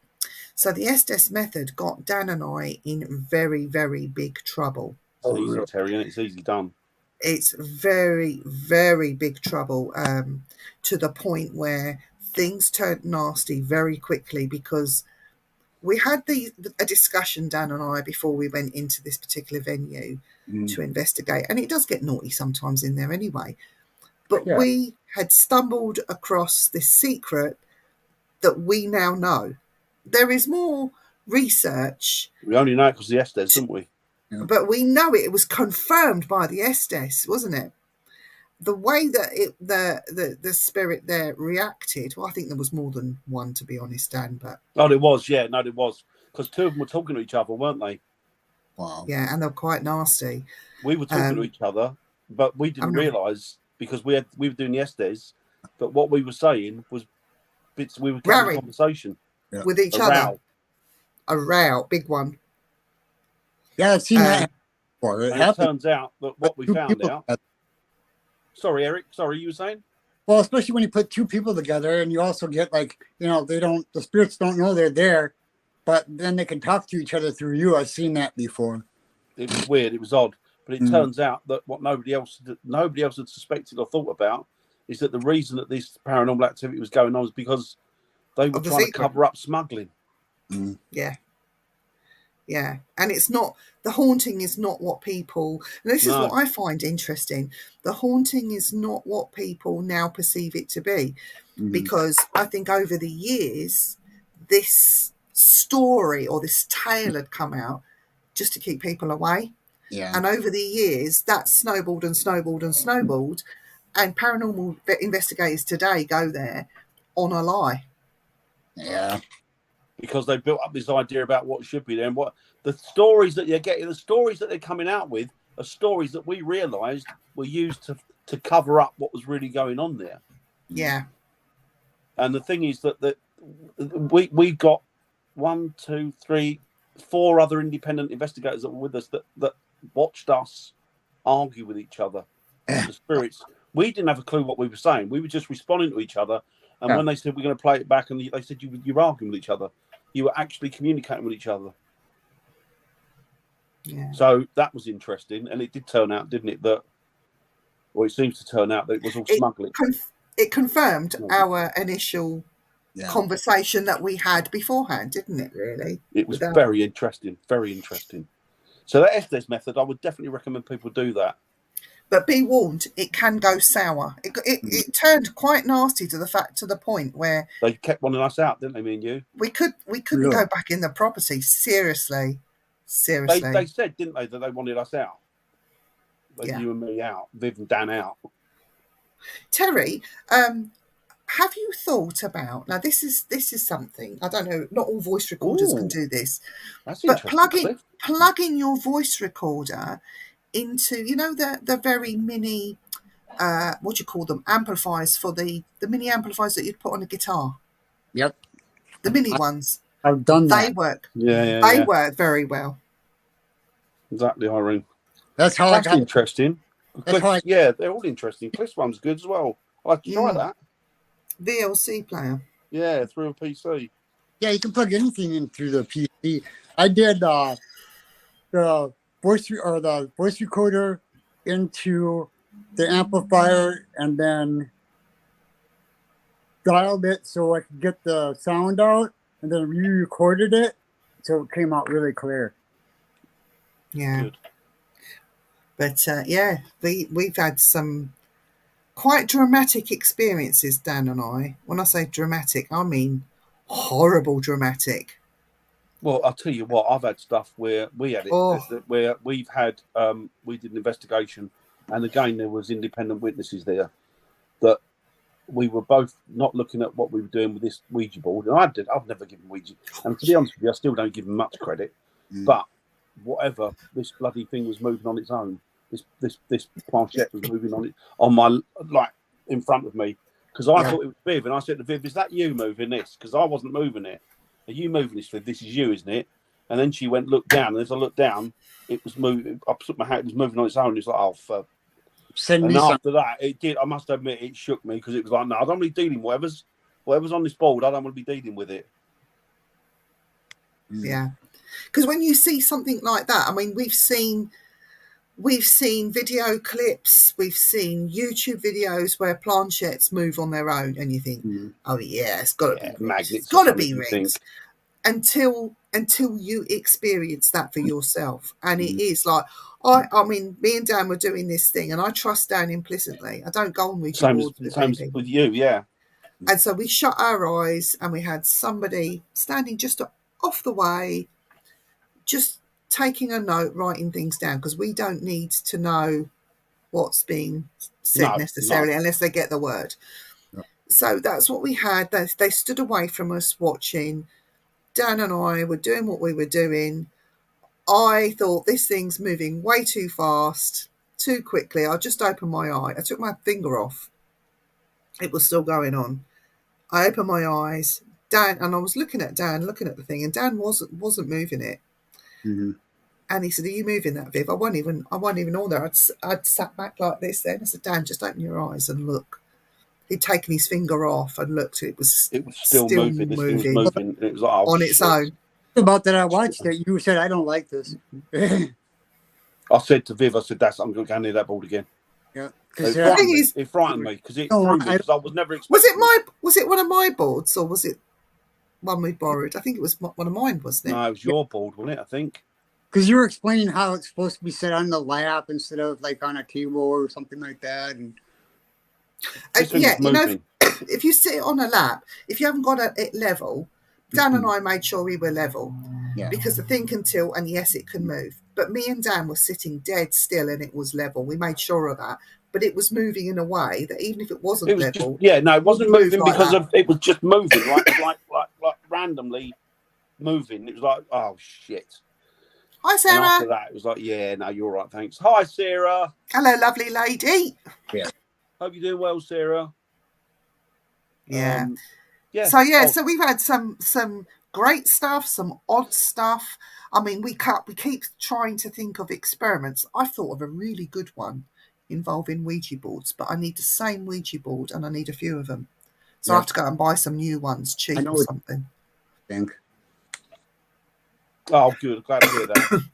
So the Estes method got Dan and I in very, very big trouble. It's easy, Terry, and it's easy done. It's very, very big trouble, to the point where things turned nasty very quickly because we had a discussion, Dan and I, before we went into this particular venue to investigate. And it does get naughty sometimes in there anyway. But Yeah. we had stumbled across this secret that we now know. There is more research, We only know it because the Estes, didn't we? but we know it was confirmed by the Estes, wasn't it? The way that the spirit there reacted, well, I think there was more than one, to be honest, Dan, but Oh, there was, yeah, no, there was. Because two of them were talking to each other, weren't they? Wow. yeah, and they were quite nasty. We were talking to each other, but we didn't realise because we were doing the Estes, but what we were saying was bits we were having a conversation with each other. A row, big one. Yeah, I've seen that before. It turns out that what we found out. Sorry, Eric. Sorry, you were saying? Well, especially when you put two people together and you also get like, the spirits don't know they're there, but then they can talk to each other through you. I've seen that before. It was weird. It was odd. But it turns out that what nobody else had suspected or thought about is that the reason that this paranormal activity was going on was because they were trying to cover up smuggling. Yeah. Yeah. And it's not, the haunting is not what people, and this is what I find interesting. The haunting is not what people now perceive it to be. Because I think over the years, this story or this tale had come out just to keep people away. Yeah. And over the years, that snowballed and snowballed and snowballed. And paranormal investigators today go there on a lie. Yeah. Because they built up this idea about what should be there and what the stories that you're getting, the stories that they're coming out with are stories that we realised were used to cover up what was really going on there. Yeah. And the thing is that we got 1, 2, 3, 4 other independent investigators that were with us that watched us argue with each other. The spirits. We didn't have a clue what we were saying. We were just responding to each other. And when they said we're going to play it back, and they said you're arguing with each other, you were actually communicating with each other. Yeah. So that was interesting, and it did turn out, didn't it? It seems to turn out that it was all smuggling. It confirmed our initial conversation that we had beforehand, didn't it? Really, it was very interesting. Very interesting. So that Estes method, I would definitely recommend people do that. But be warned, it can go sour. It turned quite nasty to the point where they kept wanting us out, didn't they? Me and you. We couldn't go back in the property. Seriously. They said, didn't they, that they wanted us out? You and me out, Viv and Dan out. Terry, have you thought about, now this is something, I don't know, not all voice recorders can do this, but plugging your voice recorder into, the very mini, what do you call them, amplifiers for the mini amplifiers that you'd put on a guitar. Yep. The mini ones. I've done that. They work. They work very well. Exactly, Irene. That's how That's interesting. Yeah, they're all interesting. Cliff's one's good as well. I'll have to try that. VLC player. Yeah, through a PC. Yeah, you can plug anything in through the PC. I did the voice recorder into the amplifier and then dialed it so I could get the sound out, and then re-recorded it so it came out really clear. Yeah. Good. But we've had some quite dramatic experiences, Dan and I. When I say dramatic, I mean horrible dramatic. Well, I'll tell you what, I've had stuff where we had it, Oh. where we've had, we did an investigation, and again, there was independent witnesses there that we were both not looking at what we were doing with this Ouija board. And I've never given Ouija, and to be honest with you, I still don't give them much credit. But whatever, this bloody thing was moving on its own. This planchette was moving on my, like, in front of me, because I thought it was Viv, and I said to Viv, "Is that you moving this?" Because I wasn't moving it. "Are you moving this, Viv? This is you, isn't it?" And then she went, "Look down." And as I looked down, it was moving. I put my hand, it was moving on its own. It's like, oh, fuck. And after that, it did. I must admit, it shook me, because it was like, no, I don't want to be dealing with whatever's on this board. I don't want to be dealing with it. Yeah, because when you see something like that, I mean, we've seen video clips, we've seen YouTube videos where planchettes move on their own, and you think, oh yeah, it's got to be rigged. Magnets. It's got to be rigged. Until you experience that for yourself, and it is like, I mean, me and Dan were doing this thing, and I trust Dan implicitly. I don't go on Ouija boards with you, yeah. And so we shut our eyes, and we had somebody standing just off the way, just taking a note, writing things down, because we don't need to know what's being said necessarily unless they get the word. No. So that's what we had. They stood away from us watching. Dan and I were doing what we were doing. I thought, this thing's moving way too fast, too quickly. I just opened my eye. I took my finger off. It was still going on. I opened my eyes, Dan, and I was looking at Dan, looking at the thing, and Dan wasn't moving it. And he said, "Are you moving that, Viv?" I wasn't even on there. I'd sat back like this then. I said, "Dan, just open your eyes and look." He'd taken his finger off and looked. It was still moving. This thing was moving. It was like, oh, on its own. About that, I watched it. You said, "I don't like this." I said to Viv, I'm going to go near that board again. Yeah. It frightened me, because it threw me, because I was never expecting. Was it one of my boards, or was it one we borrowed? I think it was one of mine, wasn't it? No, it was your board, wasn't it? I think. Because you were explaining how it's supposed to be set on the lap instead of like on a table or something like that. And yeah, you know, if you sit on a lap, if you haven't got it level, Dan and I made sure we were level, because the thing can tilt, and yes, it can move. But me and Dan were sitting dead still, and it was level. We made sure of that. But it was moving in a way that even if it wasn't level, it wasn't moving because it was just moving, like randomly moving. It was like, oh shit. Hi, Sarah. And after that, it was like, yeah, no, you're all right, thanks. Hi, Sarah. Hello, lovely lady. Yeah. Hope you're doing well, Sarah. Yeah. Yeah. So we've had some great stuff, some odd stuff. I mean, we keep trying to think of experiments. I thought of a really good one involving Ouija boards, but I need the same Ouija board, and I need a few of them. So I have to go and buy some new ones, cheap or something. I think. Oh, good. Glad to hear that.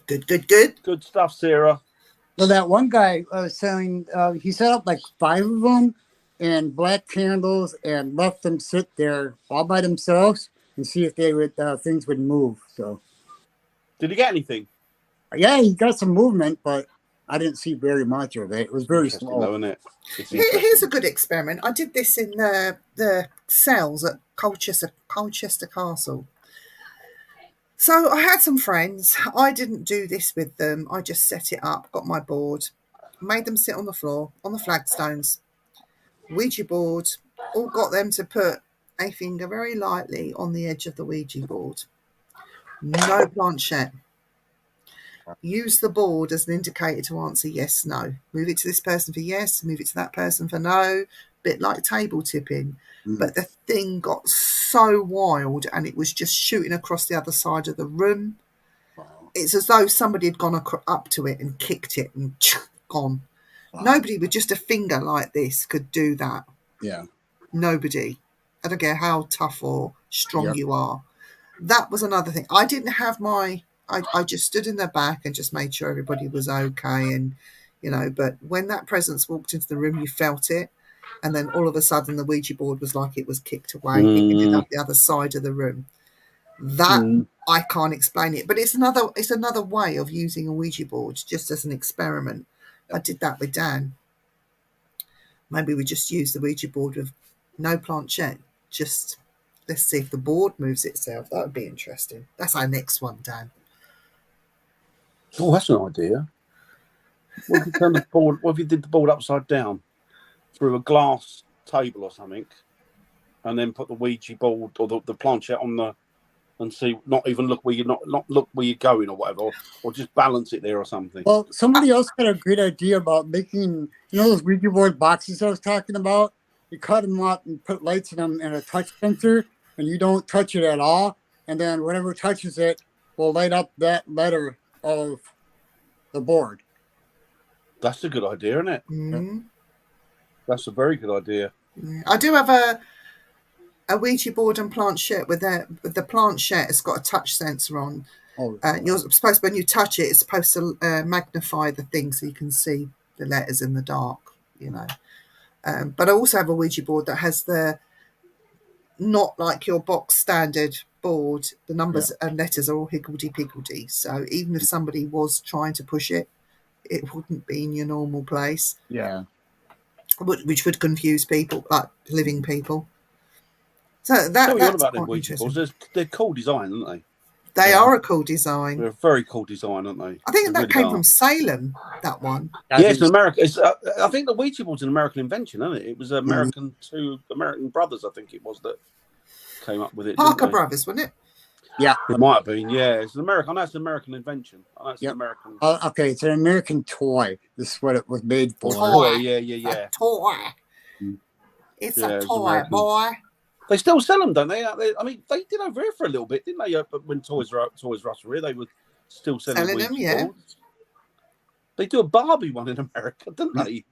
Good. Good stuff, Sarah. Well, that one guy was selling, he set up like 5 of them and black candles and left them sit there all by themselves and see if things would move. So, did he get anything? Yeah, he got some movement, but I didn't see very much of it. It was very slow. Though, isn't it? Here's a good experiment. I did this in the cells at Colchester Castle. So I had some friends. I didn't do this with them. I just set it up, got my board, made them sit on the floor, on the flagstones, Ouija board, all got them to put a finger very lightly on the edge of the Ouija board. No planchette. Use the board as an indicator to answer yes, no. Move it to this person for yes, move it to that person for no. Bit like table tipping. But the thing got so wild, and it was just shooting across the other side of the room. Wow. It's as though somebody had gone up to it and kicked it and gone. Wow. Nobody with just a finger like this could do that. Yeah. Nobody. I don't care how tough or strong you are. That was another thing. I didn't have I just stood in the back and just made sure everybody was okay. And, but when that presence walked into the room, you felt it. And then all of a sudden, the Ouija board was like it was kicked away. It ended up the other side of the room. That I can't explain it, but it's another way of using a Ouija board just as an experiment. I did that with Dan. Maybe we just use the Ouija board with no planchette, just Let's see if the board moves itself. That would be interesting. That's our next one, Dan. Oh, that's an idea. What if you turn the board? What if you did the board upside down through a glass table or something, and then put the Ouija board or the planchette on the, and see, not even look where you're not look where you're going or whatever, or just balance it there or something. Well, somebody else had a great idea about making, those Ouija board boxes I was talking about? You cut them up and put lights in them and a touch sensor, and you don't touch it at all. And then whatever touches it will light up that letter of the board. That's a good idea, isn't it? Mm. That's a very good idea. Yeah. I do have a Ouija board and planchette with the planchette. It's got a touch sensor on. Oh, You're supposed, when you touch it, it's supposed to magnify the thing so you can see the letters in the dark. But I also have a Ouija board that has not like your box standard board. The numbers and letters are all higgledy-piggledy. So even if somebody was trying to push it, it wouldn't be in your normal place. yeah. Which would confuse people, like living people. So that's about them quite Ouija interesting. boards. They're cool design, aren't they? They are a cool design. They're a very cool design, aren't they? I think They that really came are. from Salem, that one. Yeah, it's an American. I think the Ouija board's an American invention, isn't it? It was two American brothers, I think it was, that came up with it. Parker Brothers, wasn't it? Yeah. It might have been. Yeah, it's an American. I know it's an American invention. I know it's an American. Okay, it's an American toy. This is what it was made for. Toy. Yeah. A toy. Mm. It's Yeah, a it's toy, American. boy. They still sell them, don't they? I mean, they did over here for a little bit, didn't they? When Toys R Us were here, they were still selling them, Ouija yeah. boards. They do a Barbie one in America, don't they?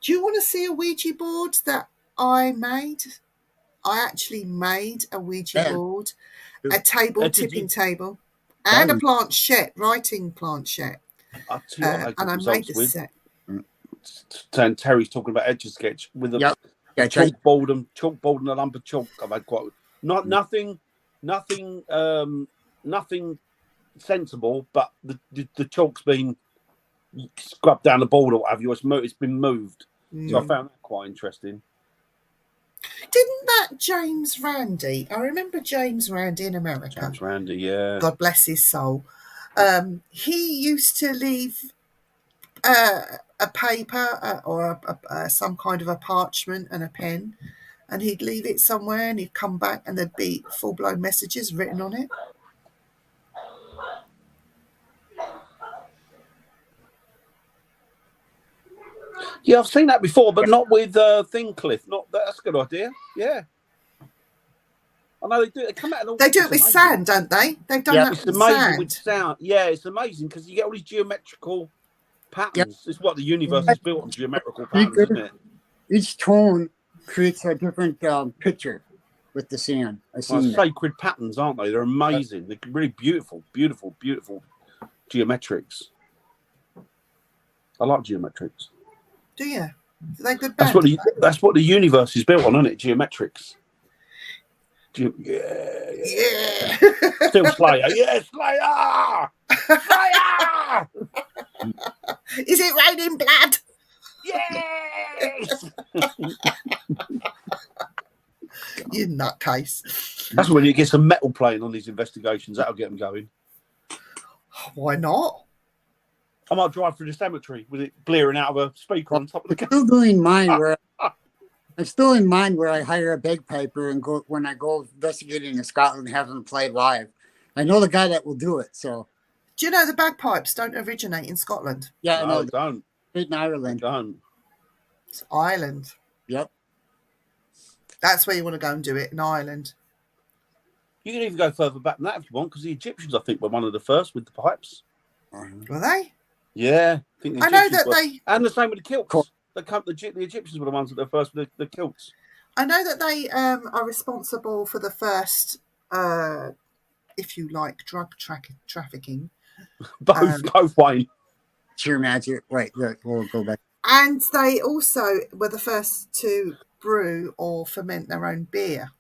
Do you want to see a Ouija board that I made? I actually made a Ouija board, a tipping table, and a planchette, writing planchette. And I made the set. And Terry's talking about Etch a Sketch with a chalkboard and a lump of chalk. I've had quite nothing sensible, but the chalk's been scrubbed down the board or what have you. It's been moved. So I found that quite interesting. Didn't that James Randi? I remember James Randi in America. James Randi, yeah. God bless his soul. He used to leave a paper or some kind of a parchment and a pen, and he'd leave it somewhere, and he'd come back, and there'd be full-blown messages written on it. Yeah, I've seen that before, but not with Thincliffe. That's a good idea. Yeah. I know they do. They come out. And they do it with sand, don't they? They've done that it's with amazing sand. with sound. Yeah, it's amazing because you get all these geometrical patterns. It's what the universe is built on, geometrical patterns, isn't it? Each tone creates a different picture with the sand. Sacred patterns, aren't they? They're amazing. They're really beautiful geometrics. I like geometrics. Do you? They're good. That's what the universe is built on, isn't it? Geometrics. Yeah. Still Slayer. Yeah, Slayer. Slayer. Is it raining blood? Yes. You nutcase. That's when you get some metal playing on these investigations. That'll get them going. Why not? I might drive through the cemetery with it blaring out of a speaker on top of the car. I'm still doing mine where I'm still in mine where I hire a bagpiper and go when I go investigating in Scotland and have them play live. I know the guy that will do it. So, do you know the bagpipes don't originate in Scotland? Yeah, no, I know. They don't. In Ireland. They don't. It's Ireland. Yep. That's where you want to go and do it, in Ireland. You can even go further back than that if you want, because the Egyptians, I think, were one of the first with the pipes. Were they? Yeah, I think the I know Egyptians that were. they. And the same with the kilts. Cool. The Egyptians were the ones that were first with the kilts. I know that they are responsible for the first, if you like, drug trafficking. Both Wayne. Sheer magic. Right, we'll go back. And they also were the first to brew or ferment their own beer.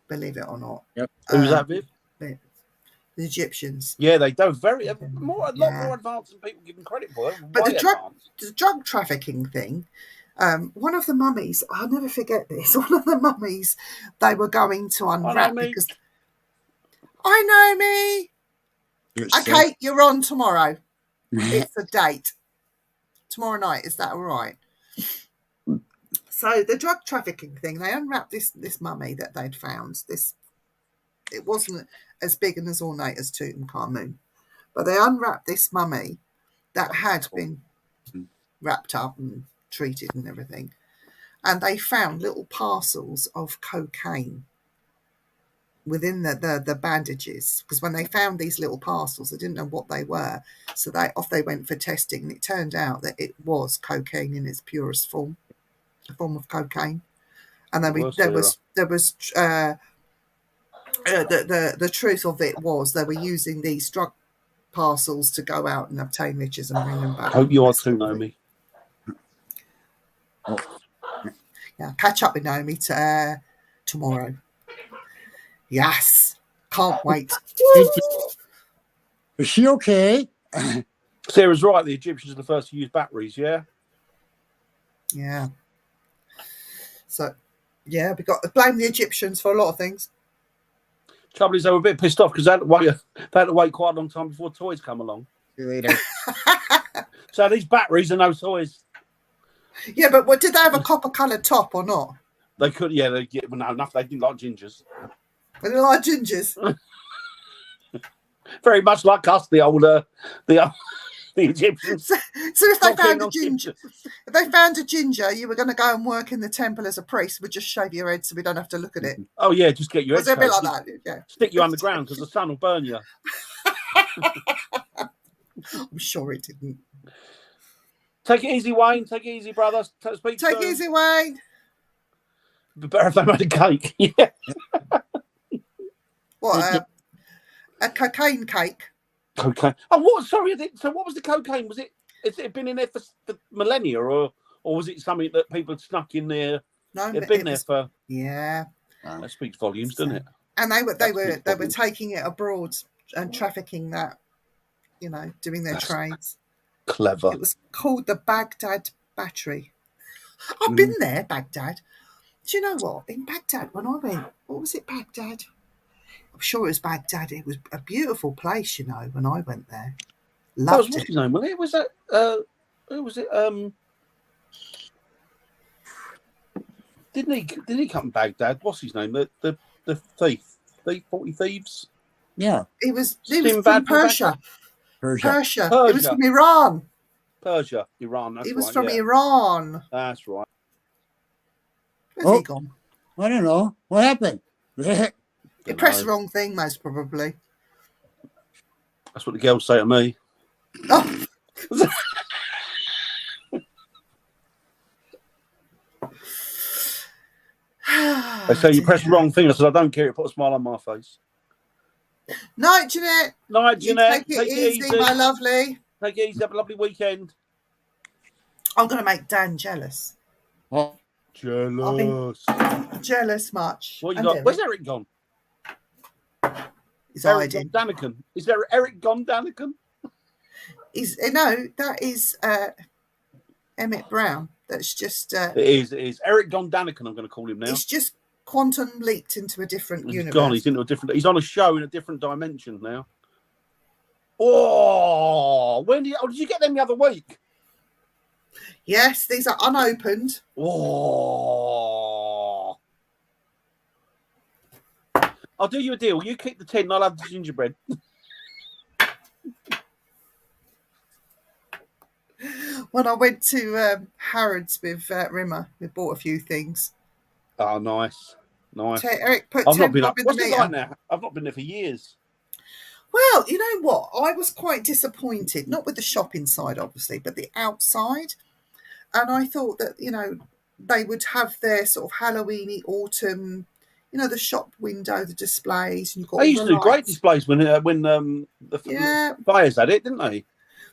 Believe it or not. Yep. Who was that, Viv? The Egyptians. Yeah, they do. A lot more advanced than people give them credit for. But the drug trafficking thing, One of the mummies, I'll never forget this. One of the mummies, they were going to unwrap because I know me. Okay, you're on tomorrow. It's a date. Tomorrow night. Is that all right? So the drug trafficking thing, they unwrapped this mummy that they'd found. It wasn't as big and as ornate as Tutankhamun, but they unwrapped this mummy that had been wrapped up and treated and everything. And they found little parcels of cocaine within the bandages, because when they found these little parcels, they didn't know what they were. So they went for testing, and it turned out that it was cocaine in its purest form, a form of cocaine. And then the truth of it was they were using these drug parcels to go out and obtain riches and bring them back. Hope you are too, Naomi. Yeah, catch up with Naomi tomorrow. Yes, can't wait. Is she okay? Sarah's right. The Egyptians are the first to use batteries. Yeah. Yeah. So, yeah, we got to blame the Egyptians for a lot of things. Trouble is, they were a bit pissed off because they had to wait quite a long time before toys come along. See you later. So these batteries are no toys. Yeah, but did they have a copper-coloured top or not? They could, yeah. They didn't like gingers. They didn't like gingers. Very much like us, the Egyptians. So if they found a ginger, you were going to go and work in the temple as a priest. We'd just shave your head so we don't have to look at it. Oh yeah, just get your head. Was it a bit like that? Yeah. Stick you underground because the sun will burn you. I'm sure it didn't. Take it easy, Wayne. Take it easy, brother. Take it easy, Wayne. But better if they made a cake. Yeah. What? A cocaine cake. Cocaine. Oh, what? Sorry. So, what was the cocaine? Was it? Has it been in there for millennia, or was it something that people had snuck in there? No, it'd been there for. Yeah. That speaks volumes, doesn't it? And they were taking it abroad and trafficking that, doing their trades. Clever. It was called the Baghdad Battery. I've been there, Baghdad. Do you know what? In Baghdad, when I went, what was it, Baghdad? I'm sure it was Baghdad. It was a beautiful place, when I went there. Loved it. What's his name? It was that. Who was it? Didn't he come to Baghdad? What's his name? The thief. 40 Thieves. Yeah. He was from Persia. Persia. It was from Iran. Persia, Iran. That's he was right, from Iran. That's right. Where's he gone? I don't know. What happened? He pressed the wrong thing, most probably. That's what the girls say to me. Oh. They say you press the wrong thing. I said, I don't care. It put a smile on my face. Night, Jeanette. Night, Jeanette. Take it easy, my lovely. Take it easy. Have a lovely weekend. I'm going to make Dan jealous. Oh. Jealous. Jealous much. What you got? Eric. Where's Eric gone? He's Eric hiding. Daniken. Is there Eric gone Daniken? That is Emmett Brown. That's just. It is. Eric Gone Daniken, I'm going to call him now. He's just quantum leaped into a different universe. He's gone. He's into a different. He's on a show in a different dimension now. Oh, did you get them the other week? Yes, these are unopened. Oh. I'll do you a deal. You keep the tin and I'll have the gingerbread. When I went to Harrods with Rimmer, we bought a few things. Oh, nice. Eric put I've not been up. in What's the it meter. like now? I've not been there for years. Well, you know what? I was quite disappointed, not with the shop inside, obviously, but the outside. And I thought that, they would have their sort of Halloweeny autumn, the shop window, the displays. And they used to do great displays when the fires had it, didn't they?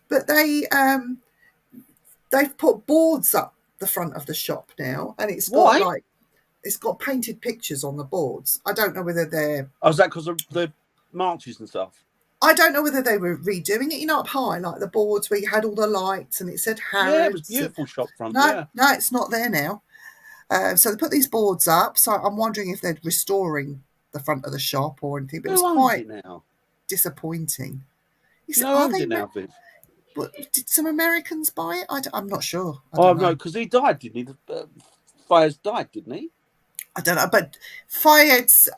But they've put boards up the front of the shop now, and it's got it's got painted pictures on the boards. I don't know whether they're. Oh, is that because of the marches and stuff? I don't know whether they were redoing it, up high, like the boards where you had all the lights and it said Yeah, it was Harrods. beautiful shop front. No, Yeah. no, it's not there now. So they put these boards up. So I'm wondering if they're restoring the front of the shop or anything. But it was Who owns quite it now? disappointing. Do you know who owns it now, Viv? Did some Americans buy it? I'm not sure. I Oh don't know. no, because he died, didn't he? Fires died, didn't he? I don't know. But Fayed's,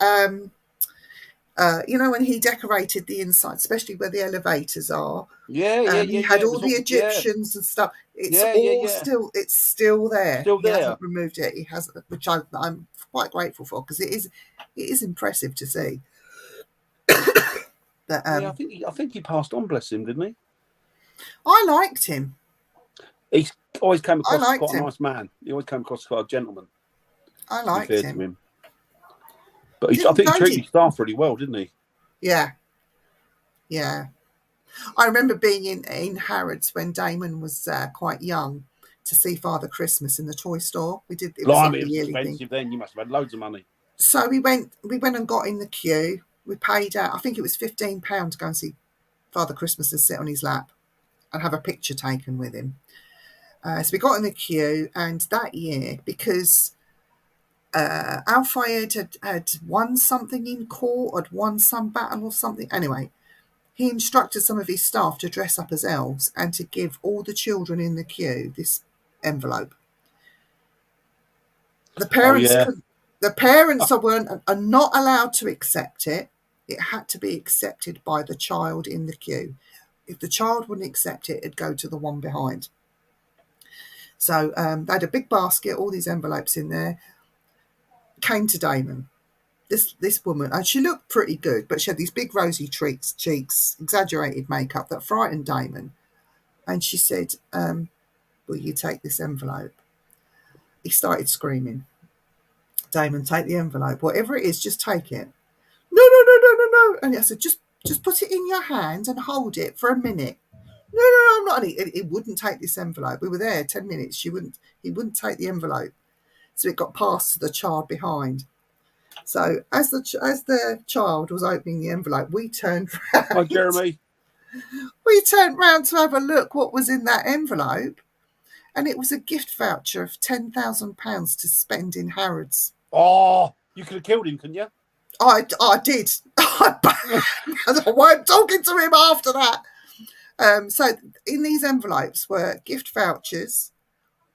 when he decorated the inside, especially where the elevators are. Yeah. He had It all was the Egyptians and stuff. It's still there. Still He there. hasn't removed it. He has, which I'm quite grateful for, because it is impressive to see. But, I think he passed on. Bless him, didn't he? I liked him. He always came across as quite him. a nice man. He always came across as quite a gentleman. I liked him. But I think he treated his staff really well, didn't he? Yeah. Yeah. I remember being in Harrods when Damon was quite young to see Father Christmas in the toy store. We did. It was expensive then. You must have had loads of money. So we went and got in the queue. We paid out. I think it was £15 to go and see Father Christmas and sit on his lap and have a picture taken with him. So we got in the queue, and that year, because Al Fayed had won something in court, had won some battle or something. Anyway, he instructed some of his staff to dress up as elves and to give all the children in the queue this envelope. The parents, are not allowed to accept it. It had to be accepted by the child in the queue. If the child wouldn't accept it, it'd go to the one behind. So they had a big basket, all these envelopes in there. Came to Damon. This woman, and she looked pretty good, but she had these big rosy cheeks, exaggerated makeup that frightened Damon. And she said, will you take this envelope? He started screaming. Damon, take the envelope. Whatever it is, just take it. No. And I said, just put it in your hand and hold it for a minute. No, I'm not. And he wouldn't take this envelope. We were there 10 minutes. He wouldn't take the envelope. So it got passed to the child behind. So as the child was opening the envelope, we turned round. Hi, Jeremy. We turned round to have a look what was in that envelope. And it was a gift voucher of £10,000 to spend in Harrods. Oh, you could have killed him, couldn't you? I did. I weren't talking to him after that. So in these envelopes were gift vouchers,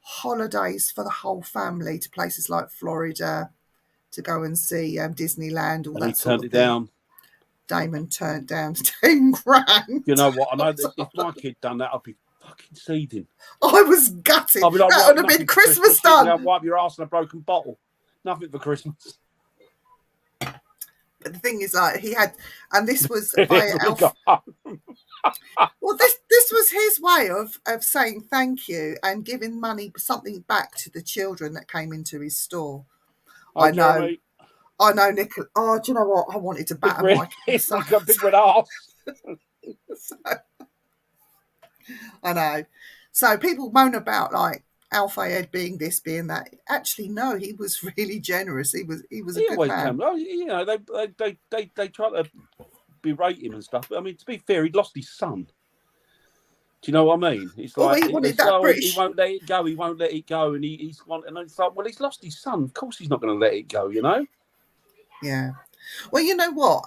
holidays for the whole family to places like Florida, to go and see Disneyland, all that sort of thing. He turned it down. Damon turned down 10 grand. You know what? I know that if my kid done that, I'd be fucking seething. I was gutted. I'd be like, that would have been Christmas done. Wipe your ass in a broken bottle. Nothing for Christmas. But the thing is, like, he had, and this was by well, this was his way of saying thank you and giving something back to the children that came into his store. I know, Nick. Oh, do you know what? I wanted to batter my kid. It's like a big red ass. I know. So people moan about like Al Fayed being this, being that. Actually, no, he was really generous. He was a good man. You know, they try to berate him and stuff. But I mean, to be fair, he'd lost his son. Do you know what I mean? It's like he wanted that British. He won't let it go. He won't let it go, and and it's like, well, he's lost his son. Of course, he's not going to let it go. You know? Yeah. Well, you know what?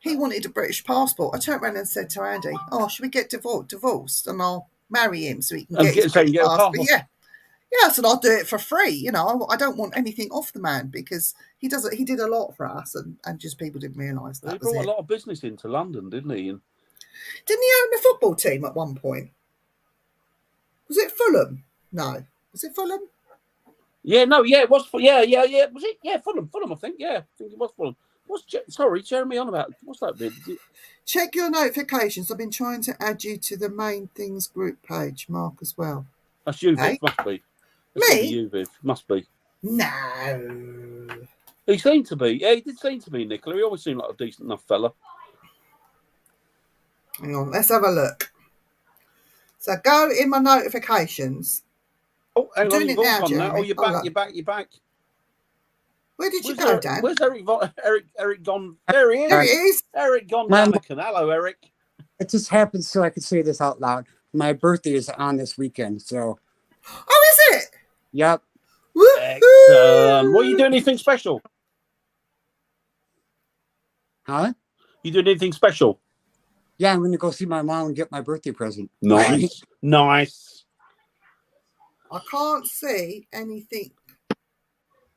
He wanted a British passport. I turned around and said to Andy, "Oh, should we get divorced, and I'll marry him so he can get his British passport?" Yeah. Yeah, I said I'll do it for free. You know, I don't want anything off the man because he did a lot for us, and just people didn't realise that. He brought a lot of business into London, didn't he? And didn't he own the football team at one point? Was it Fulham? No, was it Fulham? Yeah, no, yeah, it was. Yeah. Was it? Yeah, Fulham. I think. Yeah, I think it was Fulham. Sorry, Jeremy on about. What's that bit? Check your notifications. I've been trying to add you to the main things group page, Mark, as well. That's you, Viv. Must be. Me? You, Viv. Must be. No. He seemed to be. Yeah, he did seem to be, Nicola. He always seemed like a decent enough fella. Hang on, let's have a look. So go in my notifications. Oh, hang on, you're back. You're back. Where did you Where's go, Eric, Dan? where's Eric gone? There he is. There it is. Eric gone My- Danican. Hello, Eric. It just happens so I can say this out loud. My birthday is on this weekend, so Oh, is it? yep. Woohoo! Excellent. What are you doing? Anything special? Huh? You doing anything special? Yeah, I'm gonna go see my mom and get my birthday present. Nice. Nice. I can't see anything.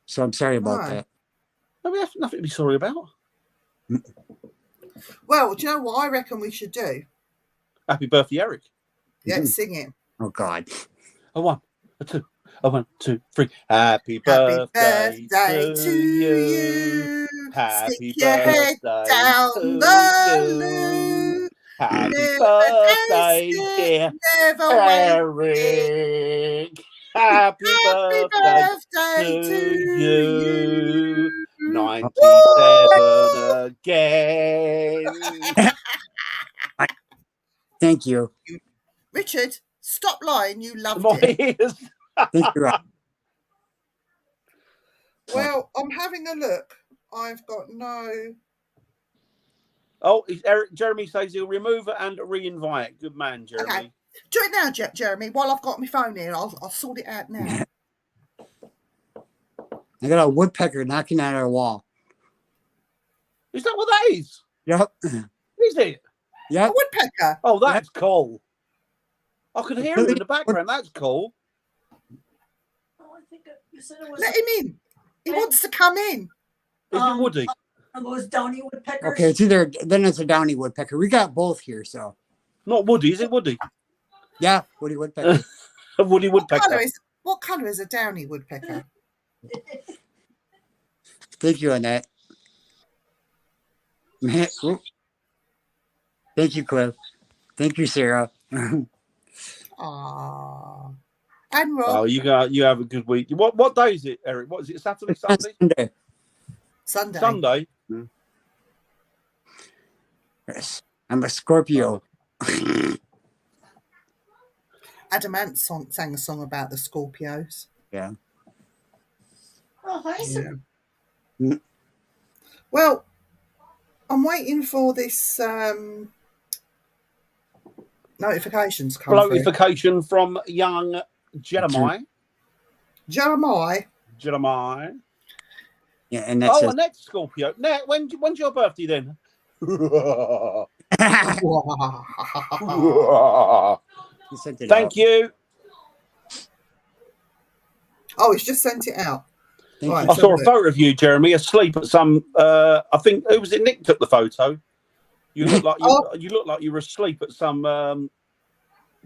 So I'm sorry about No. that. No, we have nothing to be sorry about. Well, do you know what I reckon we should do? Happy birthday, Eric. Yeah, Mhm. sing it. Oh God. A one, a two, a 1, 2, 3. Happy Happy birthday birthday to you. Happy Stick your head birthday down to the you. loo. Happy Never birthday, taste dear it, never wait. Eric. Happy Happy birthday birthday to to you. you. 97 again. Thank you. Richard, stop lying. You loved My it. ears. Thank you. Well, I'm having a look. I've got no. Oh, Eric. Jeremy says he'll remove it and re-invite. Good man, Jeremy. Okay. Do it now, Jeremy. While I've got my phone here, I'll sort it out now. I got a woodpecker knocking at our wall. Is that what that is? Yep. Is it? A Yep. woodpecker. Oh, that's cool. I could hear him in the background. That's cool. Oh, I think you said it was. Let him in. He wants to come in. Is it Woody? Are those downy woodpeckers? Okay, it's either then it's a downy woodpecker. We got both here, so Not Woody, is it Woody? yeah, woody woodpecker. A Woody What woodpecker. colour is a downy woodpecker? Thank you, Annette. Man, oop. Thank you, Cliff. Thank you, Sarah. Ah. And Rob. Oh, you have a good week. What day is it, Eric? What is it? Saturday, Sunday? Sunday. Sunday. Sunday. Yes, I'm a Scorpio. Adamant sang a song about the Scorpios. Yeah. Oh, hi, sir. Well, I'm waiting for this notifications come through. Notification from young Jeremiah. Jeremiah. Yeah, and that's Oh, Annette Scorpio. Annette, when's your birthday then? Thank you. Oh, it's just sent it out. Thank Right. you. I saw a photo of you, Jeremy, asleep at some. I think who was it? Nick took the photo. You look like you look like you were asleep at some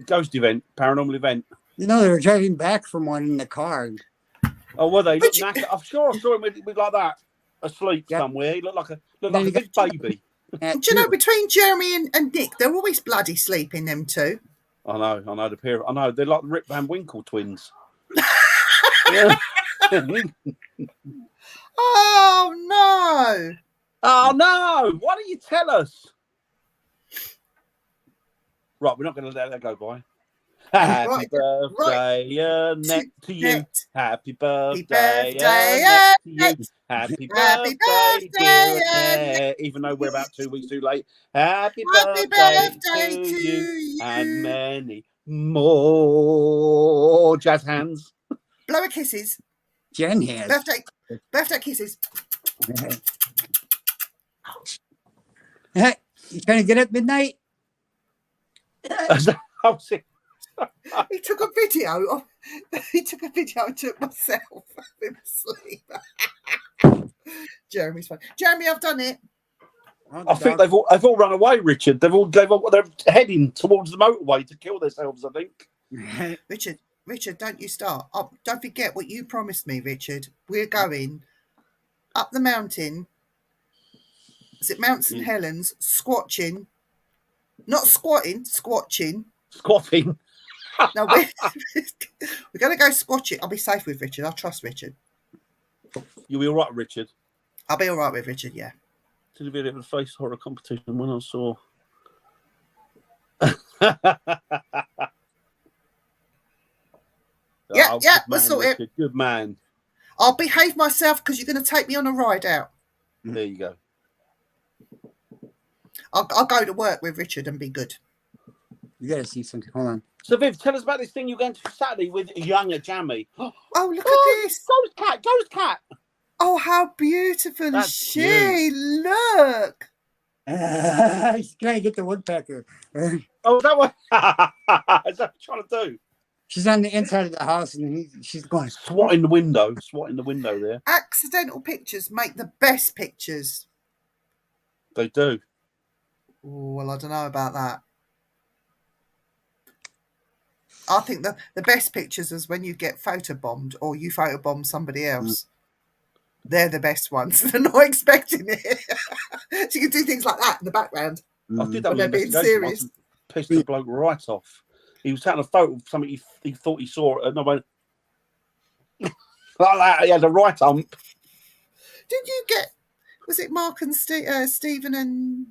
ghost event, paranormal event. You know, they were driving back from one in the car. Oh, were they? Look, I'm sure I saw him with like that, asleep Yep. somewhere. He looked like a Then you big baby. Do you know, between Jeremy and Nick, they're always bloody sleeping, them two. I know the pair. I know they're like the Rip Van Winkle twins. Yeah. Oh, no. Oh no! Why don't you tell us? Right, we're not going to let that go by. Happy Right, birthday, Annette, to you. Annette. Happy birthday, birthday, Annette, to you. Annette. Happy Happy birthday, dear birthday, Annette. Even though we're about 2 weeks too late. Happy Happy birthday birthday to to you. you. And many more jazz hands. Blow her kisses. Jen has. Birthday kisses. Hey, you trying to get up midnight? Oh, see. He took a video and took myself in sleep. Jeremy's fine. Jeremy, I've done it. Oh, I think they've all run away, Richard. They're heading towards the motorway to kill themselves, I think. Richard, don't you start. Oh, don't forget what you promised me, Richard. We're going up the mountain. Is it Mount St. Helens? Squatching. Not squatting, squatching. Squatting. No, we're going to go squatching. I'll be safe with Richard. I'll trust Richard. You'll be all right, Richard. I'll be all right with Richard, yeah. Did a bit of a face horror competition when I saw. Yeah, good we'll man, sort it. Richard. Good man. I'll behave myself because you're going to take me on a ride out. There you go. I'll go to work with Richard and be good. You gotta see something. Hold on. So, Viv, tell us about this thing you're going to Saturday with younger Jamie. Oh, look at this. Ghost cat. Oh, how beautiful is That's she? Look. She's trying to get the woodpecker. Oh, is that what? Is that what you're trying to do? She's on the inside of the house, and she's going. Swatting the window. Swatting the window there. Accidental pictures make the best pictures. They do. Oh, well, I don't know about that. I think the best pictures is when you get photobombed or you photobomb somebody else. They're the best ones. They're not expecting it. So you can do things like that in the background. I did that When they're with being investigation once serious. and pissed the bloke right off. He was taking a photo of something he thought he saw. And I went, like that. He had a right hump. Did you get, was it Mark and Stephen and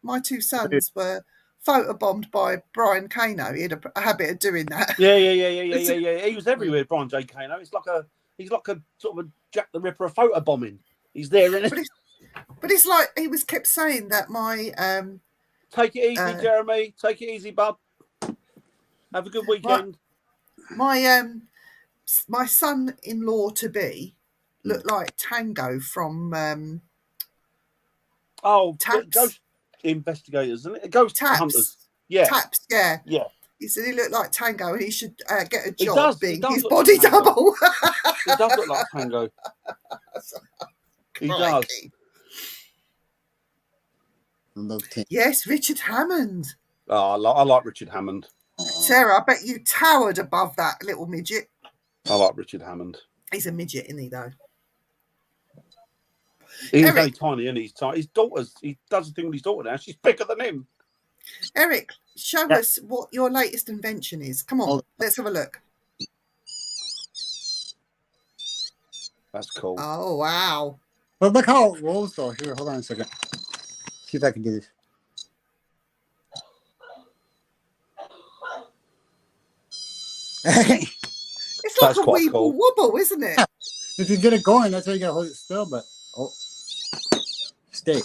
my two sons were photobombed by Brian Kano? He had a habit of doing that. Yeah. He was everywhere, Brian J. Kano. He's like a sort of a Jack the Ripper of photo bombing. He's there, isn't it? But it's like he was kept saying that my take it easy, Jeremy. Take it easy, bub. Have a good weekend. My son-in-law to be looked like Tango from Taps. Ghost investigators, isn't it? Ghost Taps. hunters. Yeah. Taps, yeah. Yeah. He said he looked like Tango and he should get a He job does, being he his does body look like Tango. double. He does look like Tango. He does. Crikey. Yes, Richard Hammond. Oh, I like Richard Hammond. Sarah, I bet you towered above that little midget. I like Richard Hammond. He's a midget, isn't he, though? He's Eric. very tiny, and he's tiny. His daughter's, he does the thing with his daughter now. She's bigger than him. Eric, show us what your latest invention is. Come on, let's have a look. That's cool. Oh, wow. But look how it rolls, though. Here, hold on a second. See if I can do this. It's like That's a quite weeble cool. wobble, isn't it? If you get it going, that's why you gotta hold it still. But stay.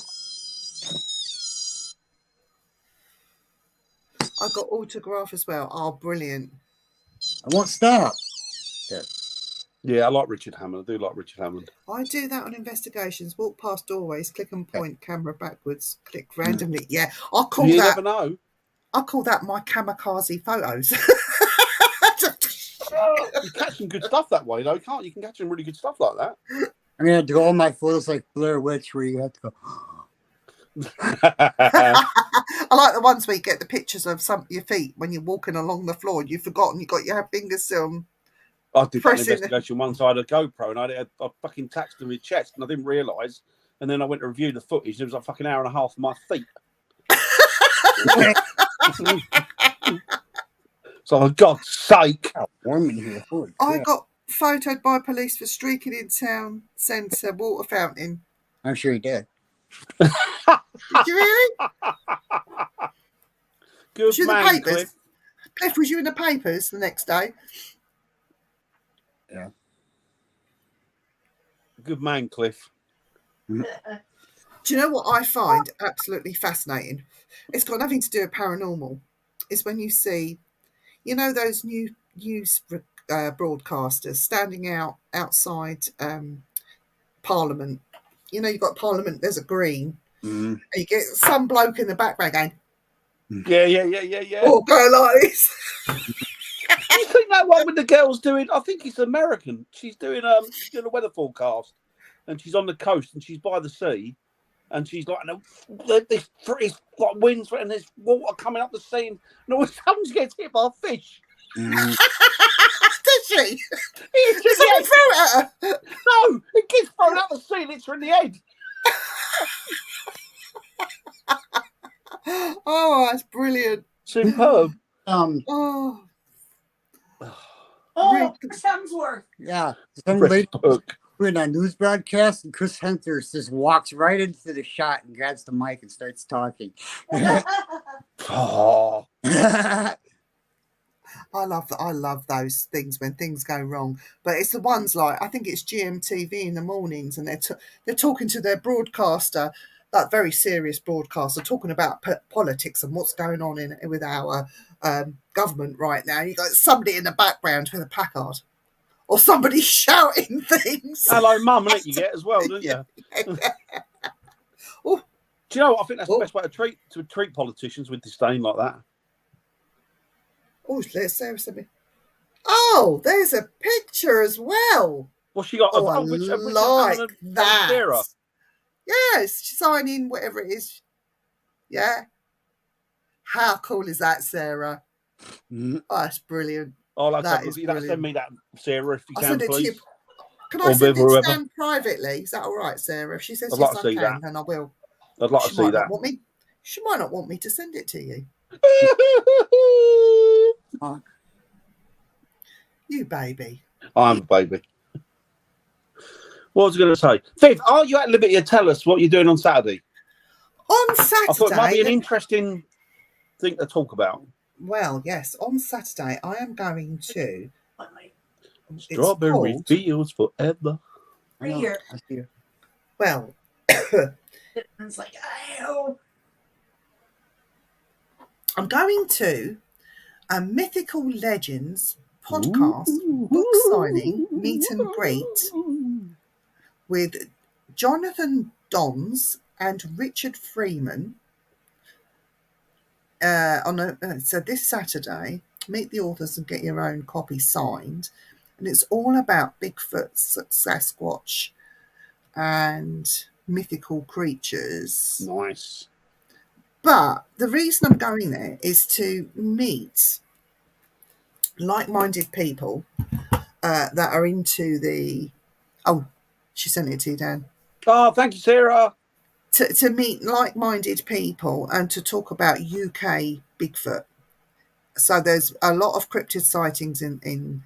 I got autograph as well. Oh, brilliant. I won't stop. Yeah, I like Richard Hammond. I do like Richard Hammond. I do that on investigations. Walk past doorways, click and point, camera backwards, click randomly. Yeah, I call You that. never know. I call that my kamikaze photos. You catch some good stuff that way, though, can't you? You can catch some really good stuff like that. I'm gonna do all my photos like Blair Witch, where you have to go. I like the ones where you get the pictures of your feet when you're walking along the floor and you've forgotten you got your fingers still. I did an Pressing investigation once. I had a GoPro and I had a fucking tattoo to my chest, and I didn't realise. And then I went to review the footage. It was like fucking hour and a half of my feet. So, for God's sake. How warm in here. Holy I crap. got photoed by police for streaking in town centre water fountain. I'm sure he did. Did you really? Good Was you in the man, papers? Cliff. Cliff, was you in the papers the next day? Yeah. Good man, Cliff. Do you know what I find absolutely fascinating? It's got nothing to do with paranormal. It's when you see, you know, those news broadcasters standing outside Parliament. You know, you've got Parliament, there's a green. Mm. And you get some bloke in the background going, Yeah. oh, go like this. You think that one with the girls doing? I think it's American. She's doing a weather forecast, and she's on the coast, and she's by the sea, and she's like, this it's like winds and there's water coming up the sea, and all of a sudden she gets hit by a fish. Mm. Did she? It's Someone threw it at her. No, it gets thrown out the sea, and it's her in the head. Oh, that's brilliant. Superb. Oh, Oh, Chris Hemsworth. Yeah. Some lady Book. doing a news broadcast, and Chris Hemsworth just walks right into the shot and grabs the mic and starts talking. Oh, I I love those things when things go wrong. But it's the ones like, I think it's GMTV in the mornings, and they're talking to their broadcaster, that very serious broadcaster, talking about politics and what's going on with our government right now. You got somebody in the background with a placard, or somebody shouting things. Hello, mum, and it you get as well, don't you? Oh, Do you know what? I think that's the Oh. best way to treat politicians, with disdain like that. oh, let's say something. Oh, there's a picture as well. Well, she got Oh, I which like that. Sarah. Yes, signing whatever it is. Yeah. How cool is that, Sarah? Mm-hmm. Oh, that's brilliant. Oh, like That that is you got to send brilliant. me that, Sarah, if you I'll can, send it to please. you. Can Or I send Viv, it or to whoever. Dan privately? Is that all right, Sarah? If she says I'd yes, like to I see can, that. then I will. I'd like to She see might that. not want me. She might not want me to send it to you. You baby. I'm a baby. What was I going to say? Viv, are you at liberty to tell us what you're doing on Saturday? On Saturday. I thought it might be an interesting thing to talk about. Well, yes, on Saturday I am going to. Strawberry fields forever. Right here. I see it. Well, It's like, oh. I'm going to a Mythical Legends podcast book signing meet and greet with Jonathan Dons and Richard Freeman. So this Saturday, meet the authors and get your own copy signed, and it's all about Bigfoot, Sasquatch, and mythical creatures. Nice. But the reason I'm going there is to meet like-minded people that are into the. Oh, she sent it to you, Dan. Oh, thank you, Sarah. To meet like-minded people and to talk about UK Bigfoot. So there's a lot of cryptid sightings in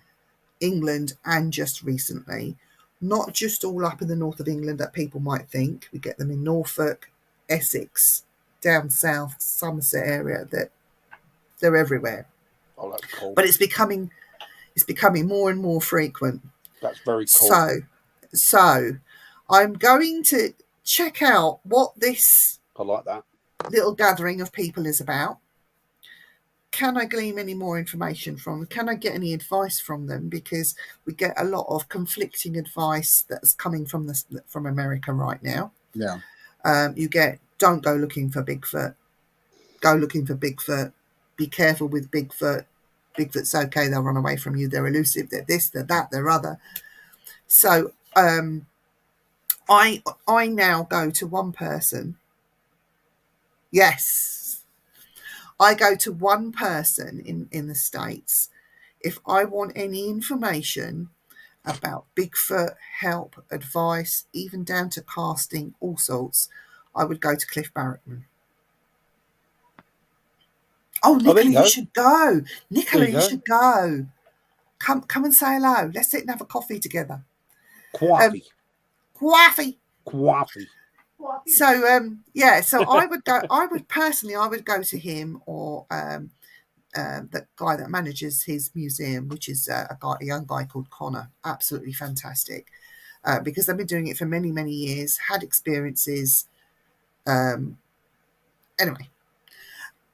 England, and just recently, not just all up in the north of England that people might think. We get them in Norfolk, Essex, down south, Somerset area. That they're everywhere. Oh, that's cool. But it's becoming more and more frequent. That's very cool. So I'm going to check out what this I like that. little gathering of people is about. Can I glean any more information from them? Can I get any advice from them? Because we get a lot of conflicting advice that's coming from America right now. Yeah. You get, don't go looking for Bigfoot. Go looking for Bigfoot. Be careful with Bigfoot. Bigfoot's okay. They'll run away from you. They're elusive. They're this, they're that, they're other. So I now go to one person. Yes. I go to one person in the States. If I want any information about Bigfoot, help, advice, even down to casting, all sorts, I would go to Cliff Barrettman. Oh, Nicola, you should go. Nicola, you should go. Come and say hello. Let's sit and have a coffee together. Coffee. So so I would go. I would go to him, or the guy that manages his museum, which is a young guy called Connor. Absolutely fantastic, because they've been doing it for many, many years. Had experiences. Anyway,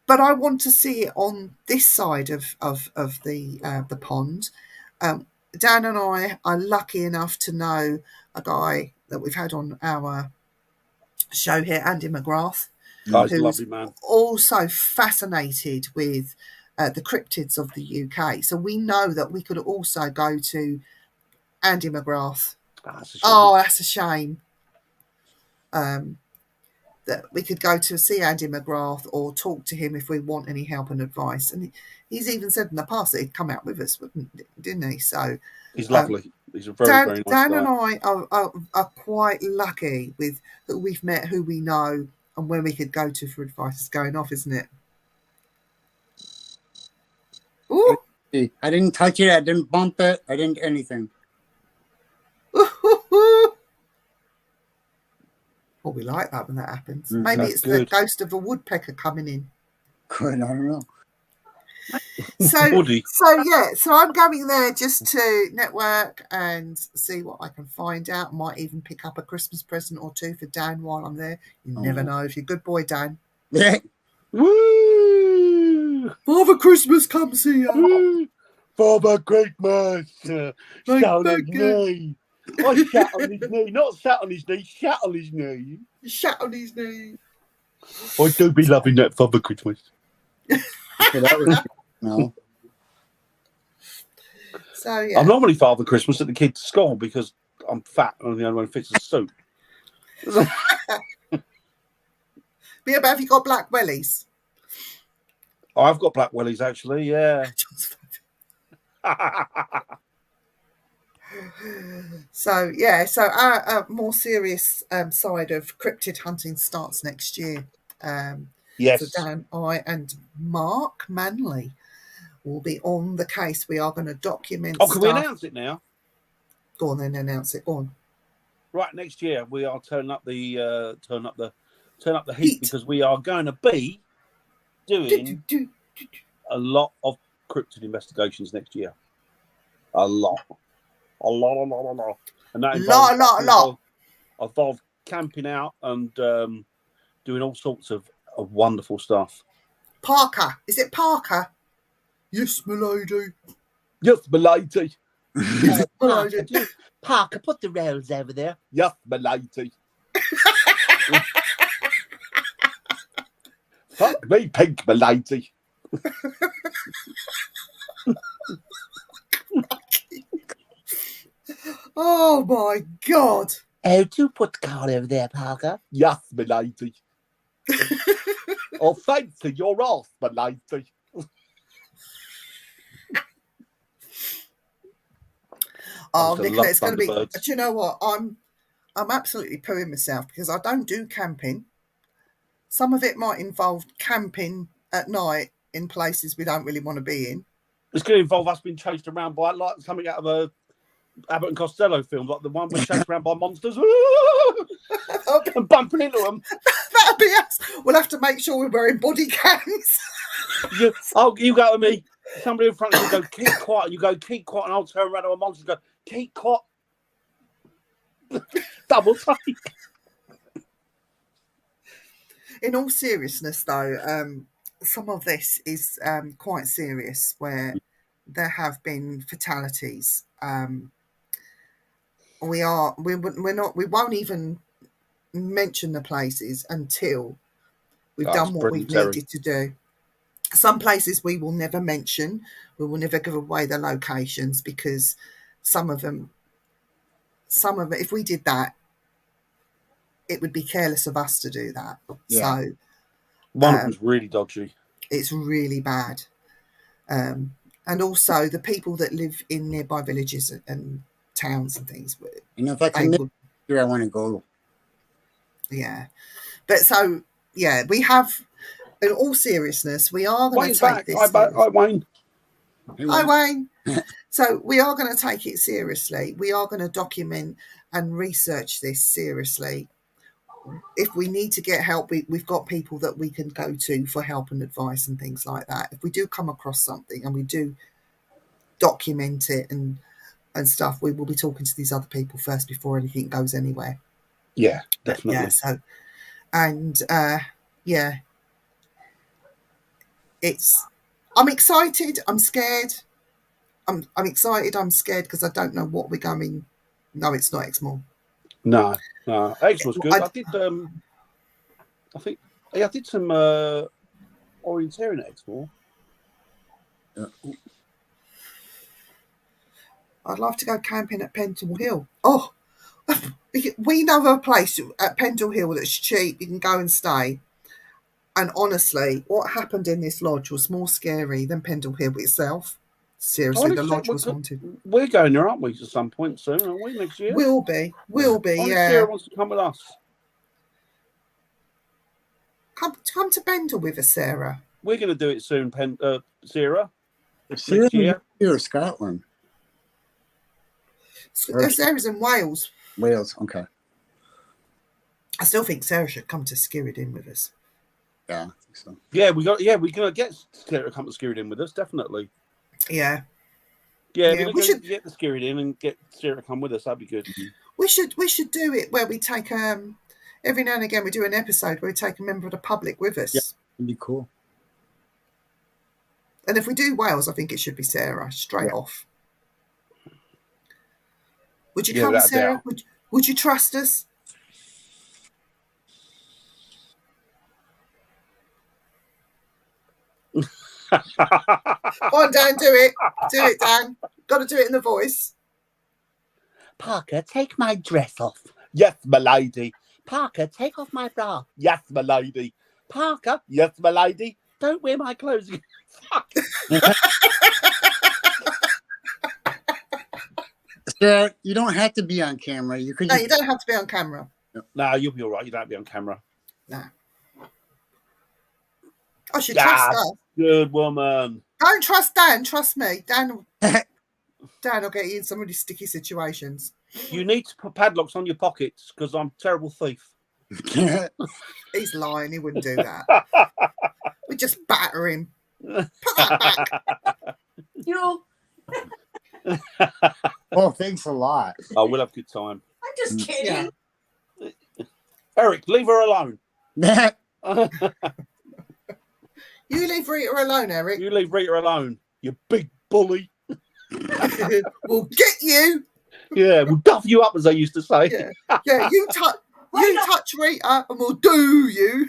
but I want to see it on this side of the pond. Dan and I are lucky enough to know a guy that we've had on our show here, Andy McGrath, He's a lovely man. Also fascinated with the cryptids of the UK. So we know that we could also go to Andy McGrath. That's a shame. That we could go to see Andy McGrath or talk to him if we want any help and advice. And he's even said in the past that he'd come out with us, didn't he? So he's lovely. He's a very nice Dan guy. and I are quite lucky with that we've met who we know and where we could go to for advice. It's going off, isn't it? Ooh. I didn't touch it. I didn't bump it. I didn't do anything. Well, we like that when that happens. Mm, Maybe that's it's good. the ghost of a woodpecker coming in. Good. I don't know. Woody. So I'm going there just to network and see what I can find out. Might even pick up a Christmas present or two for Dan while I'm there. You never know. If you're a good boy, Dan. Yeah. Woo! Father Christmas comes here. Woo! Father Christmas. Sat on his knee. I sat on his knee. Not sat on his knee, sat on his knee. Shat on his knee. I do be loving that Father Christmas. So that was no. So yeah. I'm normally Father Christmas at the kids' school because I'm fat and I'm the only one who fits a suit. But have you got black wellies? I've got black wellies actually, yeah. So yeah, so our more serious side of cryptid hunting starts next year. Yes. So Dan, I, and Mark Manley will be on the case. We are going to document. Oh, can we stuff. announce it now? Go on, then announce it. Go on. Right, next year we are turning up the heat because we are going to be doing a lot of cryptid investigations next year. A lot. And that involves camping out and doing all sorts of wonderful stuff. Parker, is it Parker? Yes, milady. Yes, milady. Yes, milady. Parker, put the rails over there. Yes, milady. Fuck me, pink milady. Oh my God. Oh, do put the car over there, Parker. Yes, milady. Oh, fancy your ass, milady. Oh, Nicola, it's going to be. Do Thunderbirds. you know what? I'm absolutely pooing myself because I don't do camping. Some of it might involve camping at night in places we don't really want to be in. It's going to involve us being chased around by like something out of a Abbott and Costello film, like the one we're chased around by monsters and bumping into them. That'll be us. We'll have to make sure we're wearing body cams. You go to me. Somebody in front of you go, keep quiet. And you go, keep quiet. And I'll turn around to a monster and go, keep quiet. Double take. In all seriousness, though, some of this is quite serious, where there have been fatalities. We won't even mention the places until we've done what we've needed to do. Some places we will never mention. We will never give away the locations because some of them, if we did that, it would be careless of us to do that. Yeah. So one of them's really dodgy. It's really bad. And also the people that live in nearby villages and towns and things. You know, if I can here, I want to go. Yeah. But so, yeah, we have, in all seriousness, we are going to take this. Hi, Wayne. Hi, Wayne. So we are going to take it seriously. We are going to document and research this seriously. If we need to get help, we've got people that we can go to for help and advice and things like that. If we do come across something and we do document it and stuff, we will be talking to these other people first before anything goes anywhere. Yeah, definitely. Yeah, so, and yeah, I'm excited. I'm scared. I'm excited. I'm scared because I don't know what we're going. No, it's not Exmoor. No. Exmoor's good. I did some orienteering at Exmoor. I'd love to go camping at Pendle Hill. Oh, we know of a place at Pendle Hill that's cheap. You can go and stay. And honestly, what happened in this lodge was more scary than Pendle Hill itself. Seriously, the lodge was haunted. We're going there, aren't we, at some point soon, aren't we, next year? We'll be, yeah. Sarah wants to come with us. Come to Pendle with us, Sarah. We're going to do it soon, Sarah. Next year or Scotland? Sarah's in Wales. Wales, okay. I still think Sarah should come to Skirridin with us. Yeah, I think so. Yeah, we're gonna get Sarah to come to Skirrid in with us, definitely. Yeah. Yeah, Yeah, we're we gonna should- get the Skirrid in and get Sarah to come with us. That'd be good. We should do it where we take every now and again we do an episode where we take a member of the public with us. Yeah. It'd be cool. And if we do Wales, I think it should be Sarah straight Yeah. off. Would you Yeah, come, without a Sarah? doubt. Would you trust us? Go on, Dan, do it. Do it, Dan. Got to do it in the voice. Parker, take my dress off. Yes, my lady. Parker, take off my bra. Yes, my lady. Parker, yes, my lady. Don't wear my clothes. Sarah, you don't have to be on camera. You could No, just you don't have to be on camera. No, you'll be all right. You don't have to be on camera. No. I should trust Yes. her. Good woman. Don't trust Dan. Trust me. Dan will get you in some really sticky situations. You need to put padlocks on your pockets because I'm a terrible thief. He's lying. He wouldn't do that. We'd just batter him. Put that back. You. Oh, thanks a lot. Oh, we'll have a good time. I'm just kidding. Eric, leave her alone. You leave Rita alone, Eric. You leave Rita alone, you big bully. We'll get you. Yeah, we'll duff you up, as I used to say. Yeah, you touch Rita and we'll do you.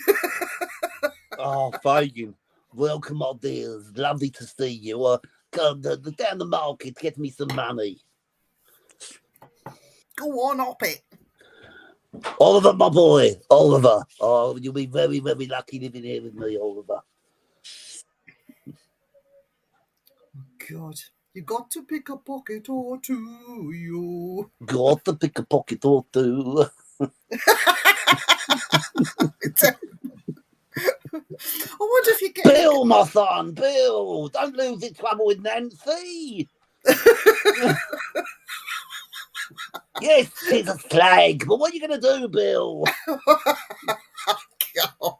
Oh, Fagin. Welcome, my dears. Lovely to see you. Come down the market, get me some money. Go on, hop it. Oliver, my boy. Oliver. Oh, you'll be very, very lucky living here with me, Oliver. God, you got to pick a pocket or two, you. Got to pick a pocket or two. I wonder if you get Bill, my son, Bill. Don't lose your trouble with Nancy. Yes, she's a slag, but what are you going to do, Bill? God.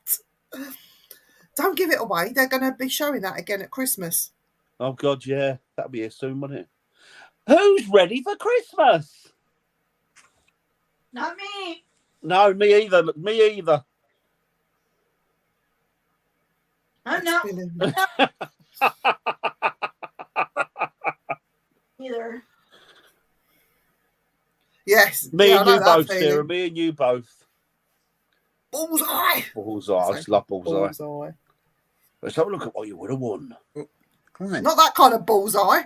Don't give it away. They're going to be showing that again at Christmas. Oh, God, yeah. That'll be here soon, won't it? Who's ready for Christmas? Not me. No, me either. Me either. I'm not Feeling- either. Yes. Me yeah, and I know you that both, feeling. Sarah. Me and you both. Bullseye. Bullseye. I just love bullseye. Bullseye. Let's have a look at what you would have won. Come on. Not that kind of bullseye.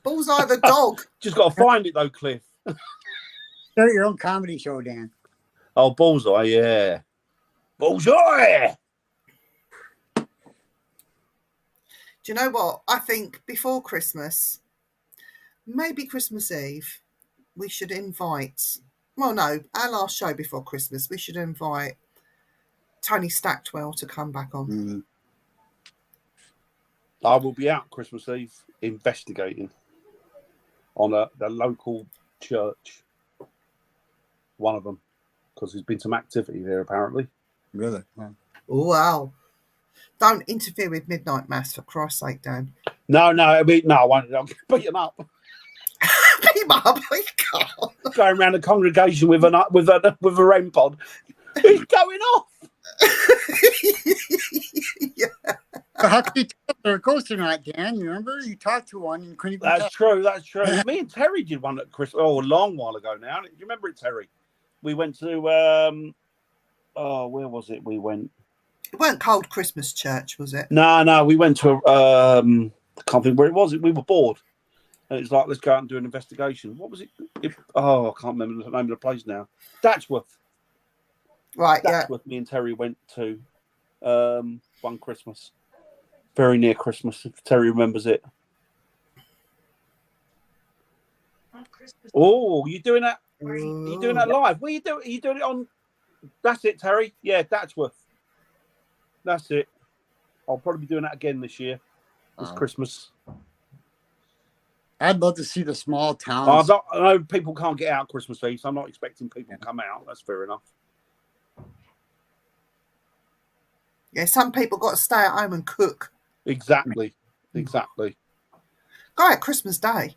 Bullseye the dog. Just got to find it, though, Cliff. Start your own comedy show, Dan. Oh, bullseye, yeah. Bullseye! Do you know what? I think before Christmas, maybe Christmas Eve, we should invite. Well, no, our last show before Christmas, we should invite Tony Stackwell to come back on. Mm-hmm. I will be out Christmas Eve investigating on the local church. One of them, because there's been some activity there apparently. Really? Wow. Oh, wow. Don't interfere with midnight mass, for Christ's sake, Dan. No, I won't. I'll beat him up. Beat him up. You can't. Going around the congregation with a REM pod. He's going off. Yeah. So how could you tell if they're a ghost or not, Dan? You remember? You talked to one and couldn't even tell. That's true. Me and Terry did one at Christmas. Oh, a long while ago now. Do you remember it, Terry? We went to where was it? We went. It weren't Cold Christmas Church, was it? No, we went to I can't think where it was. We were bored. And it's like, let's go out and do an investigation. What was it? I can't remember the name of the place now. Datchworth. Right, yeah. Datchworth. Me and Terry went to one Christmas. Very near Christmas, if Terry remembers it. Oh, you doing that? You doing that live? What are you doing? Are you doing it on? That's it, Terry. Yeah, Datchworth. That's it. I'll probably be doing that again this year. This Christmas. I'd love to see the small towns. I know people can't get out Christmas Eve, so I'm not expecting people to come out. That's fair enough. Yeah, some people got to stay at home and cook. Exactly. Exactly. Go out Christmas Day.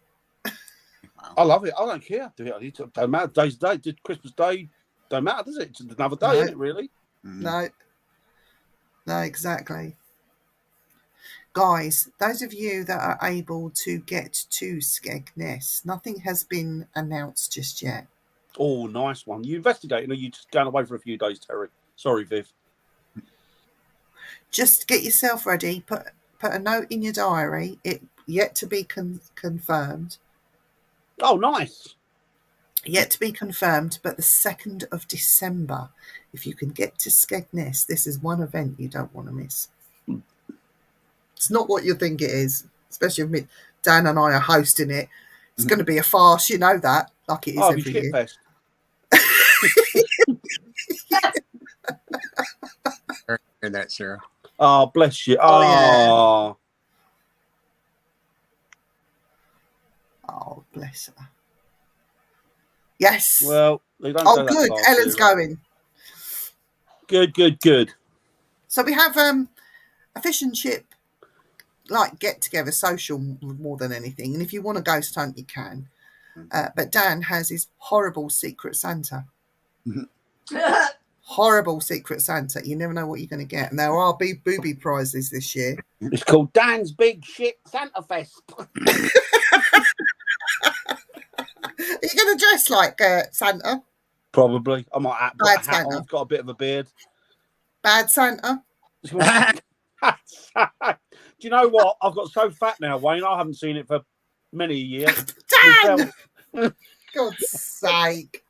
I love it. I don't care. It don't matter. Day's day. Did Christmas Day? Don't matter, does it? It's another day, No. isn't it? Really? No, exactly. Guys, those of you that are able to get to Skegness, nothing has been announced just yet. Oh, nice one. You investigating, or you just going away for a few days, Terry? Sorry, Viv. Just get yourself ready. Put a note in your diary. It yet to be confirmed. Oh, nice. Yet to be confirmed, but the 2nd of December. If you can get to Skegness, this is one event you don't want to miss. It's not what you think it is, especially if Dan and I are hosting it. It's going to be a farce, you know that, like it is every year. Fest. Heard that, Sarah. Oh, bless you. Oh, yeah. Oh, bless her. Yes. Well, they don't oh, go that good. far, Ellen's Sarah. going. Good. So we have a fish and chip like get together, social more than anything. And if you want to ghost hunt, you can. But Dan has his horrible Secret Santa. Horrible Secret Santa. You never know what you're going to get. And there are booby prizes this year. It's called Dan's Big Shit Santa Fest. Are you going to dress like Santa? Probably. I might have Bad got a hat Santa. on. I've got a bit of a beard. Bad Santa? Do you know what? I've got so fat now, Wayne. I haven't seen it for many years. Dan! God's sake.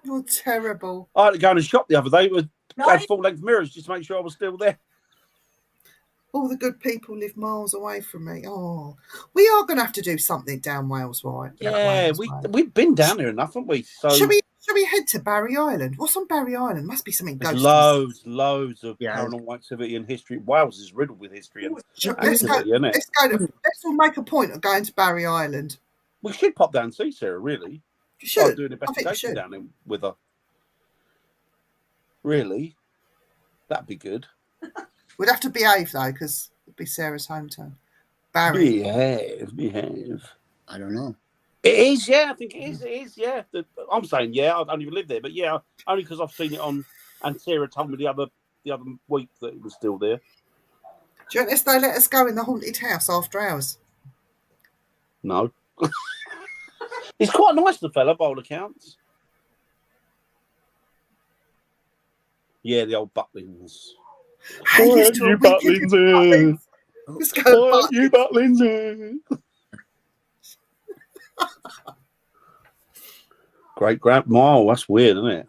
You're terrible. I had to go in a shop the other day with No, had full-length mirrors just to make sure I was still there. All the good people live miles away from me. Oh, we are going to have to do something down Wales, right? Yeah, Wales way. we've been down here enough, haven't we? So Should we head to Barry Island? What's on Barry Island? Must be something there's ghosty. loads of paranormal activity and history. Wales is riddled with history and Let's go. activity, isn't it? Let's all make a point of going to Barry Island. We should pop down and see Sarah, really. You should. Start doing an I think you investigation should. down there with her. Really? That'd be good. We'd have to behave though, because it'd be Sarah's hometown. Barry. Behave. I don't know. It is, yeah. I think it is. It is, yeah. I'm saying, yeah. I don't even live there, but yeah, only because I've seen it on. And Sarah told me the other week that it was still there. Do you want us to let us go in the haunted house after hours? No. He's quite nice, the fella, by all accounts. Yeah, the old Butlins. Hey, used to a weekend in Butlins. Let's go Butlins. You Butlins. Great grandma. That's weird, isn't it?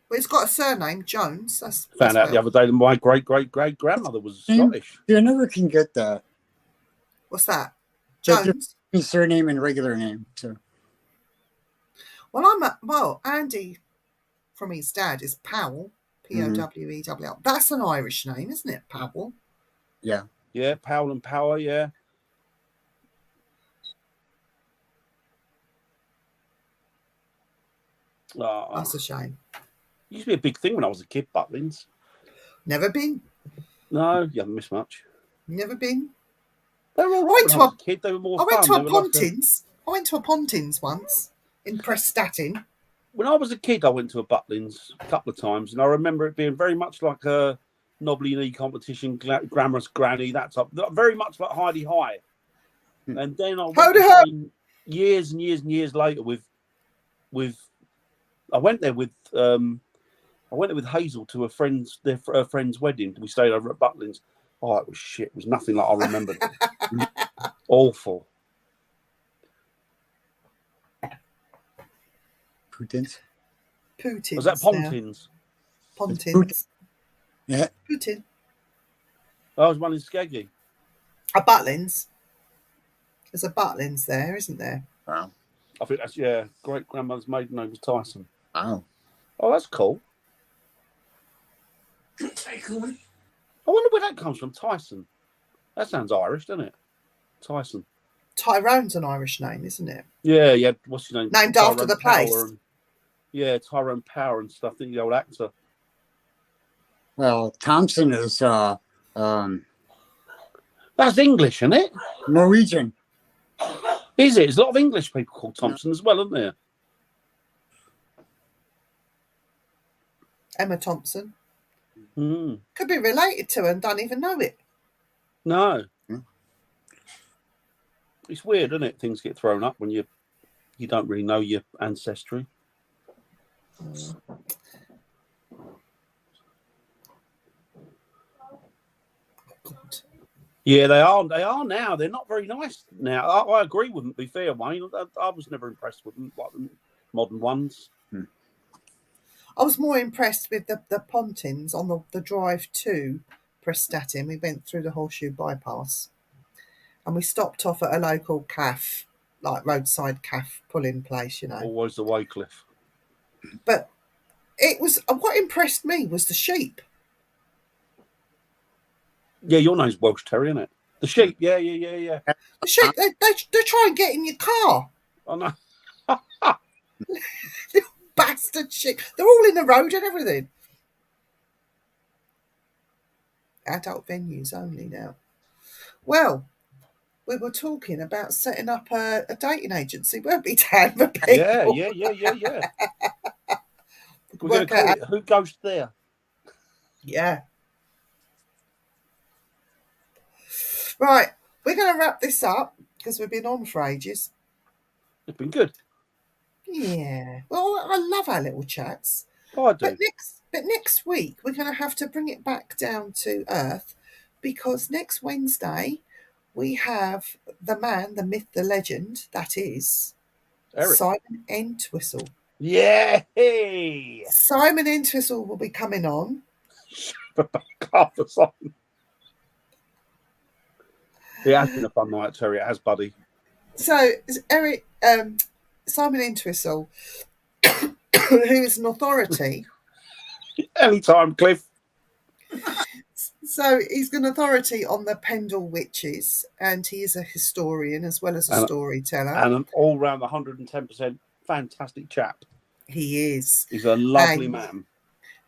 Well, it's got a surname, Jones. Found out the other day that my great grandmother was Scottish. You never can get that. What's that? Just Jones. Surname and regular name. So. Well, Andy from his dad is Powell, Powell. That's an Irish name, isn't it, Powell? Yeah. Yeah, Powell and Power, yeah. That's a shame. Used to be a big thing when I was a kid, Butlins. Never been. No, you haven't missed much. Never been. They were all right when I was a kid. They were more fun. I went to a Pontins once in Prestatyn. When I was a kid, I went to a Butlins a couple of times, and I remember it being very much like a knobbly knee competition, glamorous granny, that type. Very much like Heidi High. And then I went years and years later with I went there with Hazel to a friend's wedding. We stayed over at Butlins. Oh, it was shit. It was nothing like I remembered. Awful. Putin's. Putin's. Was that Pontins? Pontins. Yeah. Putin. I was one in Skeggy. A Butlins. There's a Butlins there, isn't there? Wow. I think that's, great grandmother's maiden name was Tyson. Wow. Oh, that's cool. I wonder where that comes from, Tyson. That sounds Irish, doesn't it? Tyson. Tyrone's an Irish name, isn't it? Yeah. What's his name? Named after the place. Yeah, Tyrone Power and stuff. The old actor. Well, Thompson is That's English, isn't it? Norwegian. Is it? There's a lot of English people called Thompson as well, isn't there? Emma Thompson. Mm. Could be related to her and don't even know it. No. It's weird, isn't it? Things get thrown up when you don't really know your ancestry. God. Yeah, they are. They are now. They're not very nice now. I agree with them, to be fair, Wayne. I was never impressed with them, like the modern ones. I was more impressed with the Pontins on the drive to Prestatyn. We went through the Horseshoe Bypass and we stopped off at a local calf, like roadside calf pulling place, you know. Always the Wycliffe. But it was, what impressed me was the sheep. Yeah, your name's Welsh Terrier, isn't it? The sheep. Yeah. The sheep, they try and get in your car. I know. Bastard sheep. They're all in the road and everything. Adult venues only now. Well, we were talking about setting up a dating agency, weren't we, Dan? For people? Yeah. We're going to call it Who Goes There? Yeah. Right, we're going to wrap this up because we've been on for ages. It's been good. Yeah. Well, I love our little chats. Oh, I do. But next week we're going to have to bring it back down to earth because next Wednesday we have the man, the myth, the legend, that is Eric. Simon Entwistle. Yeah. Hey. Simon Entwistle will be coming on. Half the song. It has been a fun night, Terry. It has, buddy. So Eric, Simon Entwistle, who is an authority. Anytime, Cliff. So he's an authority on the Pendle witches, and he is a historian as well as a storyteller. And an all-round 110% fantastic chap. He is. He's a lovely man.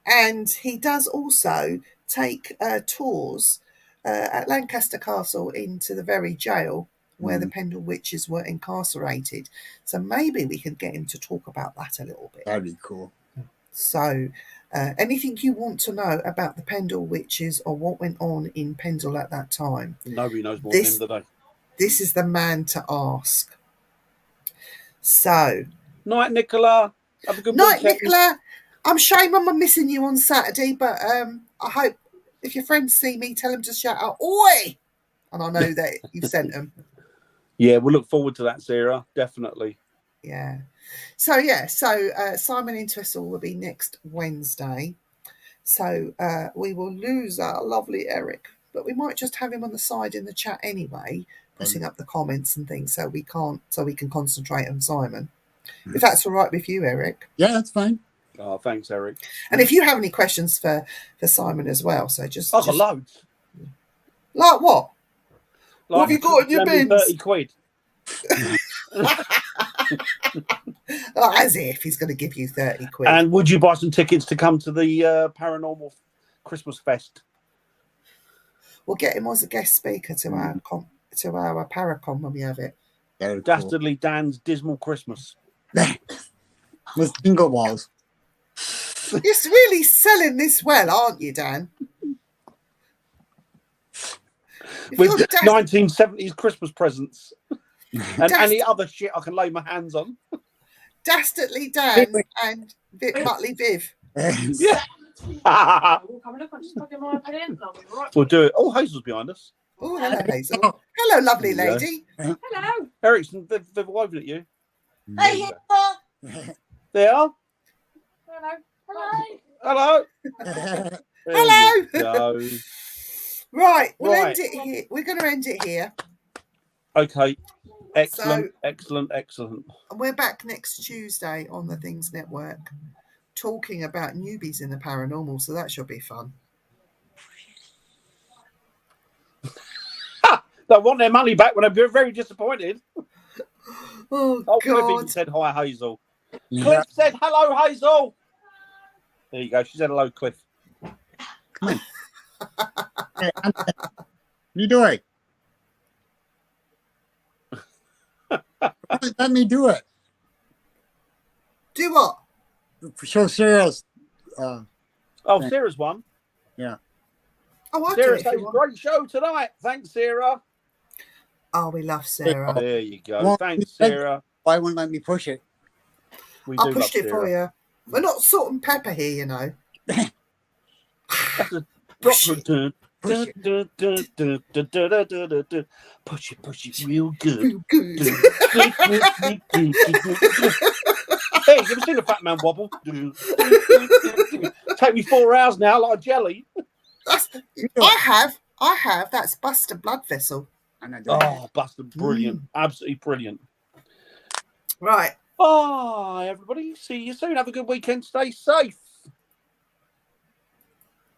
And he does also take tours at Lancaster Castle into the very jail where the Pendle witches were incarcerated. So maybe we could get him to talk about that a little bit. That'd be cool. So anything you want to know about the Pendle witches or what went on in Pendle at that time, Nobody knows more than him today. this is the man to ask. So, night, Nicola. Have a good night, weekend. Nicola. I'm shame I'm missing you on Saturday, but I hope if your friends see me, tell them to shout out, "Oi!" And I know that you've sent them. Yeah, we'll look forward to that, Sarah. Definitely. Yeah. So Simon Entwistle will be next Wednesday. So we will lose our lovely Eric, but we might just have him on the side in the chat anyway, putting up the comments and things, so we can concentrate on Simon. If that's all right with you, Eric. Yeah, that's fine. Oh, thanks, Eric. And if you have any questions for Simon as well, so just I've got loads. Like what? Like, What have you got in your lend me bins? 30 quid. Oh, as if he's going to give you 30 quid. And would you buy some tickets to come to the Paranormal Christmas Fest? We'll get him as a guest speaker to our Paracon when we have it. That'd be Dastardly Dan's Dismal Christmas. cool. With jingle balls. You're really selling this well, aren't you, Dan? If With you're 1970s Christmas presents. And any other shit I can lay my hands on. Dastardly Dan and Muttley Viv. Yeah. We'll do it. Oh, Hazel's behind us. Oh, hello, Hazel. Hello, lovely There you go. lady. Hello. Ericsson, they've waving at you. Hey, Hitler. They are. Hello. Hello. Hello. Hello. Right, we'll Right. end it here. We're going to end it here. Okay. Excellent, So- excellent. And we're back next Tuesday on the Things Network talking about newbies in the paranormal, so that should be fun. They want their money back when they're very disappointed. Oh, Oh, Cliff even God. said hi, Hazel. Yeah. Cliff said hello, Hazel. There you go. She said hello, Cliff. Hey, what are you doing? Let me do it. Do what? Show Sarah's. Oh, Thanks. Sarah's won. Yeah. Oh, I'll do Sarah it if says you want. great show tonight. Thanks, Sarah. Oh, we love Sarah. There you go. Well, Thanks, Sarah. Why wouldn't let me push it? We I do love pushed it for Sarah. you. We're not salt and pepper here, you know. That's a Push doctor. it. Dun, Push dun, dun, dun, dun, dun, dun, dun, dun, dun. Push it real good. Real good. Dun, dun, dun, dun, dun, dun, dun. Hey, you ever seen a fat man wobble? Dun, dun, dun, dun, dun. Take me 4 hours now, like a jelly. I have. That's bust a blood vessel. I'm not doing Oh, Buster, brilliant. Absolutely brilliant. Right. Bye, everybody. See you soon. Have a good weekend. Stay safe.